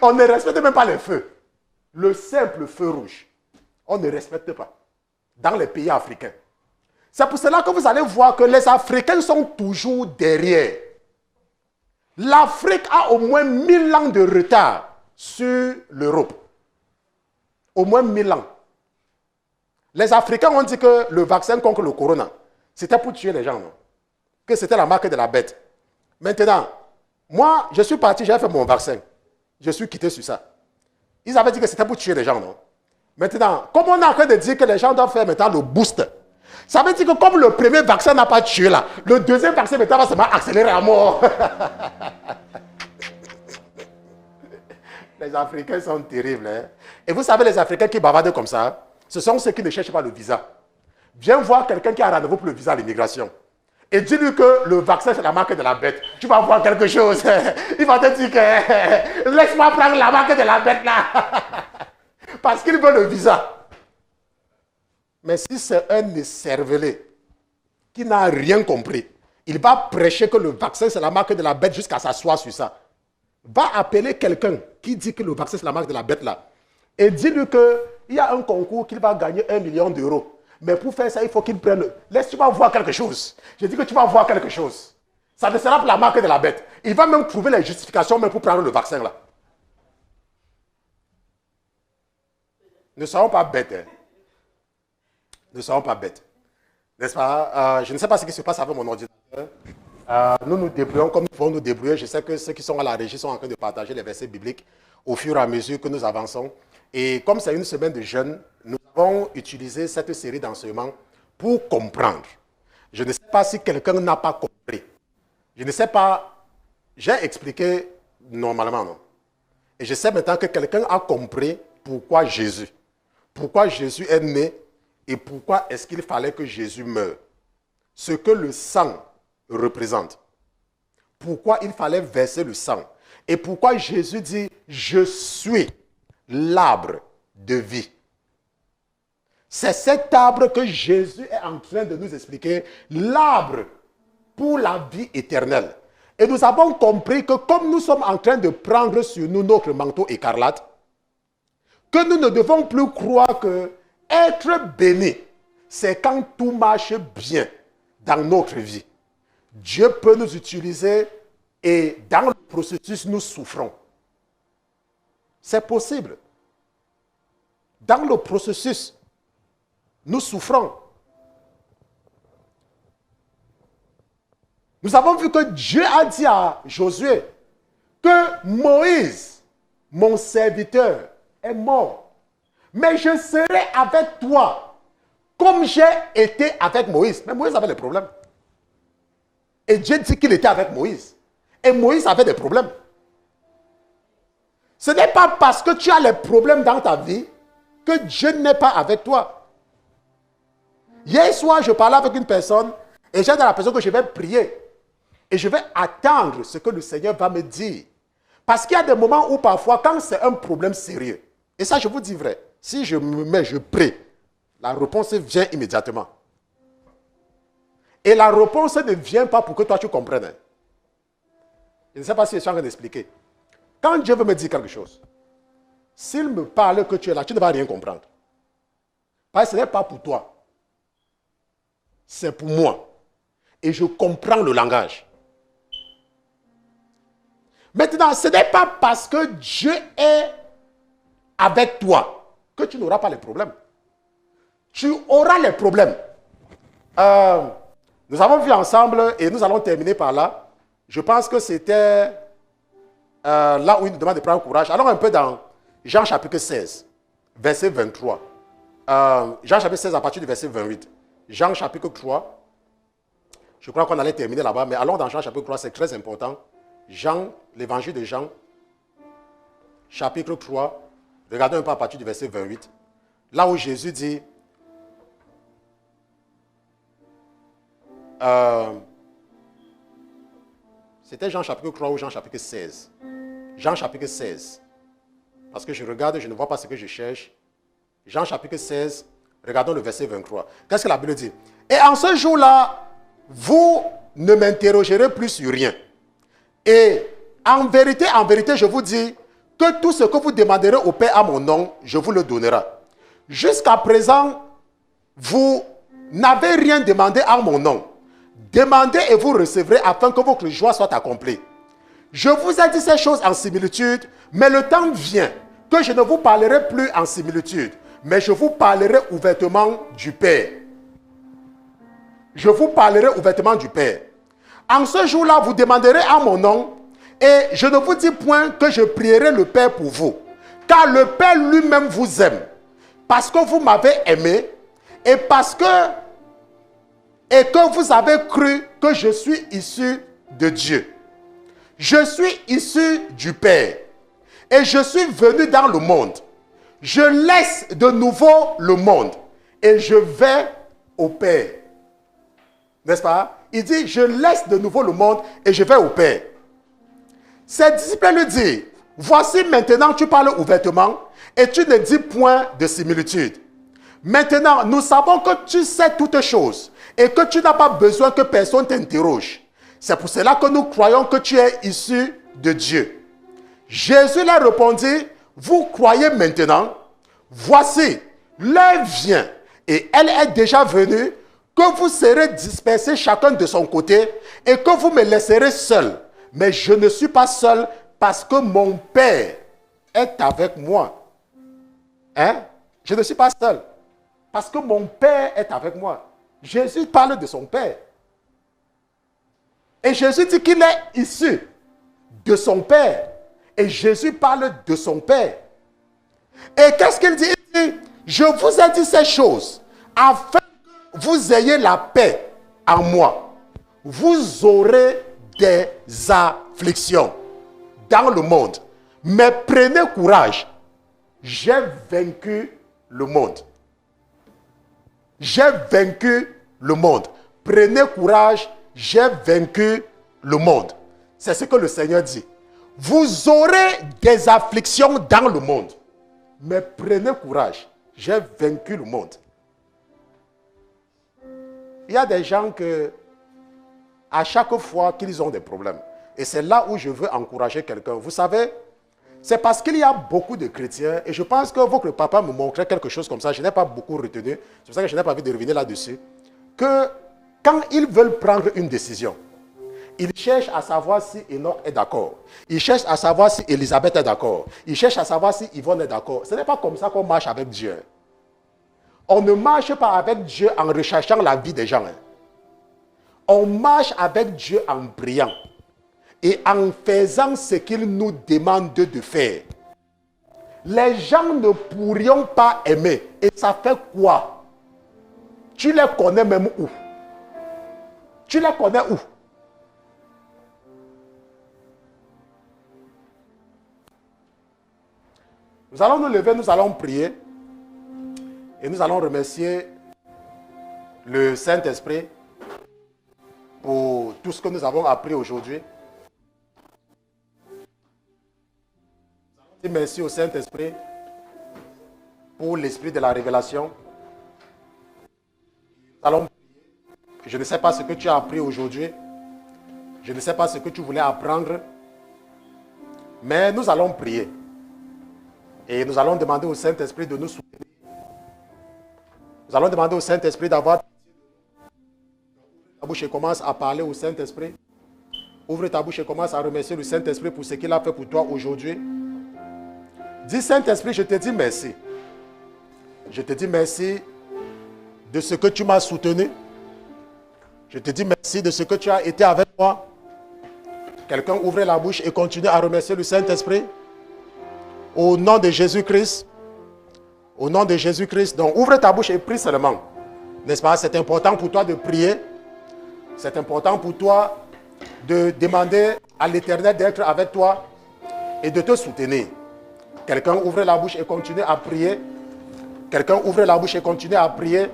On ne respecte même pas les feux. Le simple feu rouge, on ne respecte pas dans les pays africains. C'est pour cela que vous allez voir que les Africains sont toujours derrière. L'Afrique a au moins 1000 ans de retard sur l'Europe. Au moins 1000 ans. Les Africains ont dit que le vaccin contre le corona, c'était pour tuer les gens, non? Que c'était la marque de la bête. Maintenant, moi, je suis parti, j'ai fait mon vaccin. Je suis quitté sur ça. Ils avaient dit que c'était pour tuer les gens, non? Maintenant, comme on est en train de dire que les gens doivent faire maintenant le boost, ça veut dire que comme le premier vaccin n'a pas tué là, le deuxième vaccin maintenant va se accélérer à mort. Les Africains sont terribles. Hein? Et vous savez, les Africains qui bavardent comme ça, ce sont ceux qui ne cherchent pas le visa. Viens voir quelqu'un qui a rendez-vous pour le visa à l'immigration. Et dis-lui que le vaccin, c'est la marque de la bête. Tu vas voir quelque chose. Il va te dire que laisse-moi prendre la marque de la bête là. Parce qu'il veut le visa. Mais si c'est un écervelé qui n'a rien compris, il va prêcher que le vaccin, c'est la marque de la bête jusqu'à s'asseoir sur ça. Va appeler quelqu'un qui dit que le vaccin, c'est la marque de la bête là. Et dis-lui qu'il y a un concours qu'il va gagner 1 million d'euros. Mais pour faire ça, il faut qu'il prenne... Laisse, tu vas voir quelque chose. Je dis que tu vas voir quelque chose. Ça ne sera pas la marque de la bête. Il va même trouver les justifications même pour prendre le vaccin là. Ne soyons pas bêtes. Hein. Ne soyons pas bêtes. N'est-ce pas? Je ne sais pas ce qui se passe avec mon ordinateur. Nous nous débrouillons comme nous pouvons nous débrouiller. Je sais que ceux qui sont à la régie sont en train de partager les versets bibliques au fur et à mesure que nous avançons. Et comme c'est une semaine de jeûne, nous avons utilisé cette série d'enseignements pour comprendre. Je ne sais pas si quelqu'un n'a pas compris. Je ne sais pas. J'ai expliqué normalement, non? Et je sais maintenant que quelqu'un a compris pourquoi Jésus. Pourquoi Jésus est né et pourquoi est-ce qu'il fallait que Jésus meure. Ce que le sang représente. Pourquoi il fallait verser le sang. Et pourquoi Jésus dit, je suis l'arbre de vie. C'est cet arbre que Jésus est en train de nous expliquer, l'arbre pour la vie éternelle. Et nous avons compris que comme nous sommes en train de prendre sur nous notre manteau écarlate, que nous ne devons plus croire que être béni, c'est quand tout marche bien dans notre vie. Dieu peut nous utiliser et dans le processus, nous souffrons. C'est possible. Dans le processus, nous souffrons. Nous avons vu que Dieu a dit à Josué que Moïse, mon serviteur, est mort. Mais je serai avec toi comme j'ai été avec Moïse. Mais Moïse avait des problèmes. Et Dieu dit qu'il était avec Moïse. Et Moïse avait des problèmes. Ce n'est pas parce que tu as les problèmes dans ta vie que Dieu n'est pas avec toi. Hier soir, je parlais avec une personne et j'ai dit à la personne que je vais prier. Et je vais attendre ce que le Seigneur va me dire. Parce qu'il y a des moments où parfois, quand c'est un problème sérieux, et ça je vous dis vrai, si je me mets, je prie, la réponse vient immédiatement. Et la réponse ne vient pas pour que toi tu comprennes. Je ne sais pas si je suis en train d'expliquer. Quand Dieu veut me dire quelque chose, s'il me parle que tu es là, tu ne vas rien comprendre. Parce que ce n'est pas pour toi. C'est pour moi. Et je comprends le langage. Maintenant, ce n'est pas parce que Dieu est avec toi que tu n'auras pas les problèmes. Tu auras les problèmes. Nous avons vu ensemble, et nous allons terminer par là. Je pense que c'était là où il nous demande de prendre courage. Allons un peu dans Jean chapitre 16, verset 23. Jean chapitre 16 à partir du verset 28. Jean chapitre 3. Je crois qu'on allait terminer là-bas, mais allons dans Jean chapitre 3, c'est très important. Jean, l'évangile de Jean, chapitre 3, regardons un peu à partir du verset 28. Là où Jésus dit, c'était Jean chapitre 3 ou Jean chapitre 16. Jean chapitre 16. Parce que je regarde, je ne vois pas ce que je cherche. Jean chapitre 16, regardons le verset 23. Qu'est-ce que la Bible dit? Et en ce jour-là, vous ne m'interrogerez plus sur rien. Et en vérité, je vous dis que tout ce que vous demanderez au Père à mon nom, je vous le donnerai. Jusqu'à présent, vous n'avez rien demandé à mon nom. Demandez et vous recevrez afin que votre joie soit accomplie. Je vous ai dit ces choses en similitude, mais le temps vient que je ne vous parlerai plus en similitude, mais je vous parlerai ouvertement du Père. Je vous parlerai ouvertement du Père. En ce jour-là, vous demanderez à mon nom, et je ne vous dis point que je prierai le Père pour vous, car le Père lui-même vous aime, parce que vous m'avez aimé, et que vous avez cru que je suis issu de Dieu. Je suis issu du Père, et je suis venu dans le monde. Je laisse de nouveau le monde, et je vais au Père. N'est-ce pas? Il dit, je laisse de nouveau le monde et je vais au Père. Ses disciples lui disent, voici maintenant tu parles ouvertement et tu ne dis point de similitude. Maintenant, nous savons que tu sais toutes choses et que tu n'as pas besoin que personne t'interroge. C'est pour cela que nous croyons que tu es issu de Dieu. Jésus leur répondit, vous croyez maintenant? Voici, l'heure vient et elle est déjà venue, que vous serez dispersés chacun de son côté et que vous me laisserez seul. Mais je ne suis pas seul parce que mon Père est avec moi. Hein? Je ne suis pas seul parce que mon Père est avec moi. Jésus parle de son Père. Et Jésus dit qu'il est issu de son Père. Et Jésus parle de son Père. Et qu'est-ce qu'il dit? Il dit, je vous ai dit ces choses afin vous ayez la paix en moi. Vous aurez des afflictions dans le monde. Mais prenez courage. J'ai vaincu le monde. J'ai vaincu le monde. Prenez courage. J'ai vaincu le monde. C'est ce que le Seigneur dit. Vous aurez des afflictions dans le monde. Mais prenez courage. J'ai vaincu le monde. Il y a des gens que, à chaque fois qu'ils ont des problèmes, et c'est là où je veux encourager quelqu'un. Vous savez, c'est parce qu'il y a beaucoup de chrétiens, et je pense que votre papa me montrait quelque chose comme ça, je n'ai pas beaucoup retenu, c'est pour ça que je n'ai pas envie de revenir là-dessus, que quand ils veulent prendre une décision, ils cherchent à savoir si Enoch est d'accord. Ils cherchent à savoir si Elisabeth est d'accord. Ils cherchent à savoir si Yvonne est d'accord. Ce n'est pas comme ça qu'on marche avec Dieu. On ne marche pas avec Dieu en recherchant la vie des gens. On marche avec Dieu en priant et en faisant ce qu'il nous demande de faire. Les gens ne pourront pas aimer. Et ça fait quoi? Tu les connais même où? Tu les connais où? Nous allons nous lever, nous allons prier et nous allons remercier le Saint-Esprit pour tout ce que nous avons appris aujourd'hui. Merci au Saint-Esprit pour l'esprit de la révélation. Nous allons prier. Je ne sais pas ce que tu as appris aujourd'hui. Je ne sais pas ce que tu voulais apprendre. Mais nous allons prier. Et nous allons demander au Saint-Esprit de nous soutenir. Nous allons demander au Saint-Esprit d'avoir ta bouche et commence à parler au Saint-Esprit. Ouvre ta bouche et commence à remercier le Saint-Esprit pour ce qu'il a fait pour toi aujourd'hui. Dis Saint-Esprit, je te dis merci. Je te dis merci de ce que tu m'as soutenu. Je te dis merci de ce que tu as été avec moi. Quelqu'un ouvre la bouche et continue à remercier le Saint-Esprit. Au nom de Jésus-Christ. Au nom de Jésus-Christ. Donc ouvre ta bouche et prie seulement. N'est-ce pas? C'est important pour toi de prier. C'est important pour toi de demander à l'Éternel d'être avec toi et de te soutenir. Quelqu'un ouvre la bouche et continue à prier. Quelqu'un ouvre la bouche et continue à prier.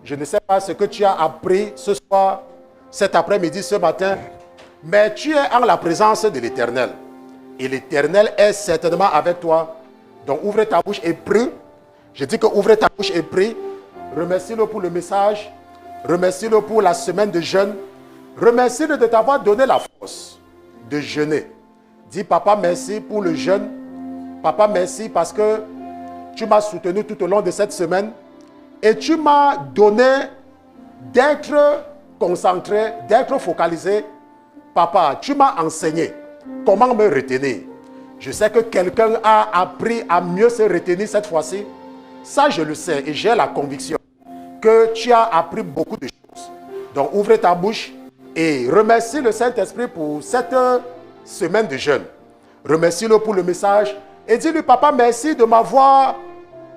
Je ne sais pas ce que tu as appris ce soir, cet après-midi, ce matin, mais tu es en la présence de l'Éternel. Et l'Éternel est certainement avec toi. Donc ouvre ta bouche et prie. Je dis que ouvre ta bouche et prie. Remercie-le pour le message. Remercie-le pour la semaine de jeûne. Remercie-le de t'avoir donné la force de jeûner. Dis papa merci pour le jeûne. Papa merci parce que tu m'as soutenu tout au long de cette semaine. Et tu m'as donné d'être concentré, d'être focalisé. Papa, tu m'as enseigné comment me retenir. Je sais que quelqu'un a appris à mieux se retenir cette fois-ci. Ça, je le sais et j'ai la conviction que tu as appris beaucoup de choses. Donc, ouvre ta bouche et remercie le Saint-Esprit pour cette semaine de jeûne. Remercie-le pour le message et dis-lui, papa, merci de m'avoir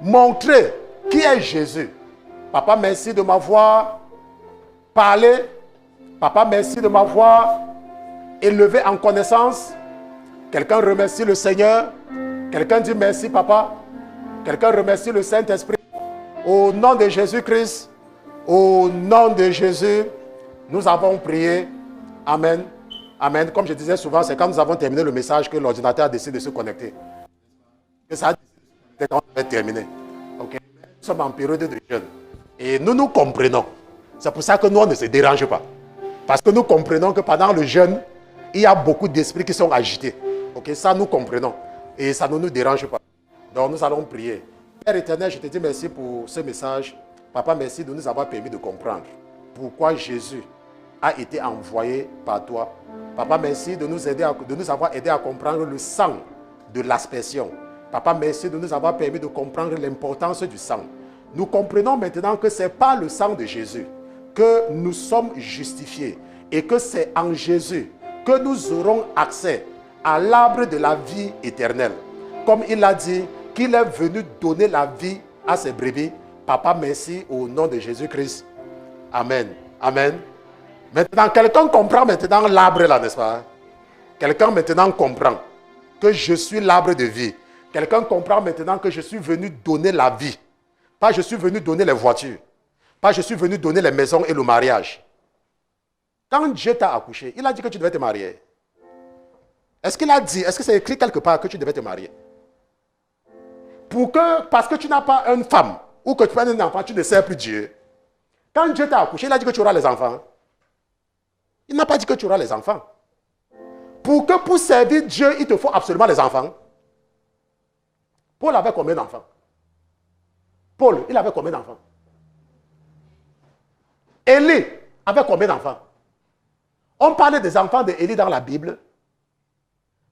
montré qui est Jésus. Papa, merci de m'avoir parlé. Papa, merci de m'avoir élevé en connaissance. Quelqu'un remercie le Seigneur. Quelqu'un dit merci, papa. Quelqu'un remercie le Saint-Esprit. Au nom de Jésus-Christ, au nom de Jésus, nous avons prié. Amen. Amen. Comme je disais souvent, c'est quand nous avons terminé le message que l'ordinateur a décidé de se connecter. Que ça a décidé quand on avait terminé. Okay. Nous sommes en période de jeûne. Et nous nous comprenons. C'est pour ça que nous, on ne se dérange pas. Parce que nous comprenons que pendant le jeûne, il y a beaucoup d'esprits qui sont agités. Okay. Ça, nous comprenons. Et ça ne nous dérange pas. Donc, nous allons prier. Père éternel, je te dis merci pour ce message. Papa, merci de nous avoir permis de comprendre pourquoi Jésus a été envoyé par toi. Papa, merci de nous avoir aidé à comprendre le sang de l'aspersion. Papa, merci de nous avoir permis de comprendre l'importance du sang. Nous comprenons maintenant que ce n'est pas le sang de Jésus que nous sommes justifiés et que c'est en Jésus que nous aurons accès à l'arbre de la vie éternelle. Comme il a dit qu'il est venu donner la vie à ses brebis. Papa, merci au nom de Jésus-Christ. Amen. Amen. Maintenant, quelqu'un comprend maintenant l'arbre là, n'est-ce pas? Quelqu'un maintenant comprend que je suis l'arbre de vie. Quelqu'un comprend maintenant que je suis venu donner la vie. Pas je suis venu donner les voitures. Pas je suis venu donner les maisons et le mariage. Quand Dieu t'a accouché, il a dit que tu devais te marier. Est-ce qu'il a dit, est-ce que c'est écrit quelque part que tu devais te marier? Parce que tu n'as pas une femme ou que tu as un enfant, tu ne sers plus Dieu. Quand Dieu t'a accouché, il a dit que tu auras les enfants. Il n'a pas dit que tu auras les enfants. Pour servir Dieu, il te faut absolument les enfants. Paul avait combien d'enfants? Paul, il avait combien d'enfants? Élie avait combien d'enfants? On parlait des enfants d'Élie dans la Bible.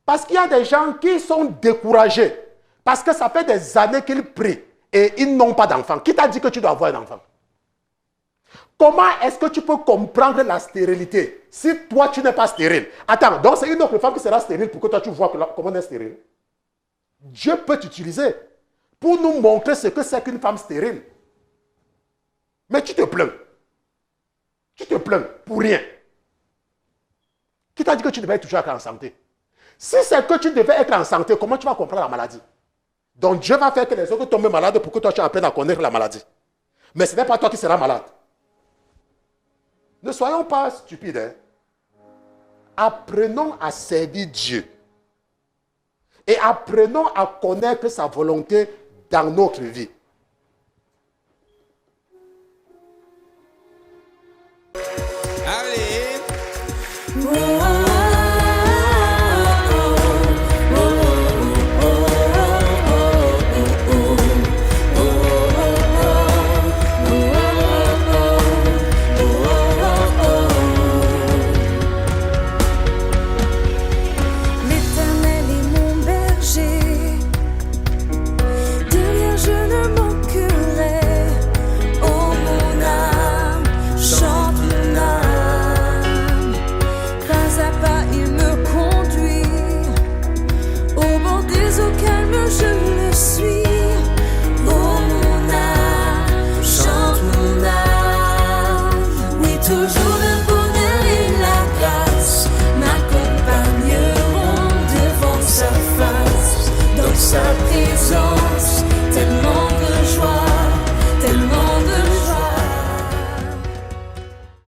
Parce qu'il y a des gens qui sont découragés. Parce que ça fait des années qu'ils prient et ils n'ont pas d'enfants. Qui t'a dit que tu dois avoir un enfant? Comment est-ce que tu peux comprendre la stérilité si toi tu n'es pas stérile? Attends, donc c'est une autre femme qui sera stérile pour que toi tu vois comment on est stérile. Dieu peut t'utiliser pour nous montrer ce que c'est qu'une femme stérile. Mais tu te plains. Tu te plains pour rien. Qui t'a dit que tu devais toujours être en santé? Si c'est que tu devais être en santé, comment tu vas comprendre la maladie? Donc Dieu va faire que les autres tombent malades pour que toi tu apprennes à connaître la maladie. Mais ce n'est pas toi qui seras malade. Ne soyons pas stupides. Hein? Apprenons à servir Dieu. Et apprenons à connaître sa volonté dans notre vie.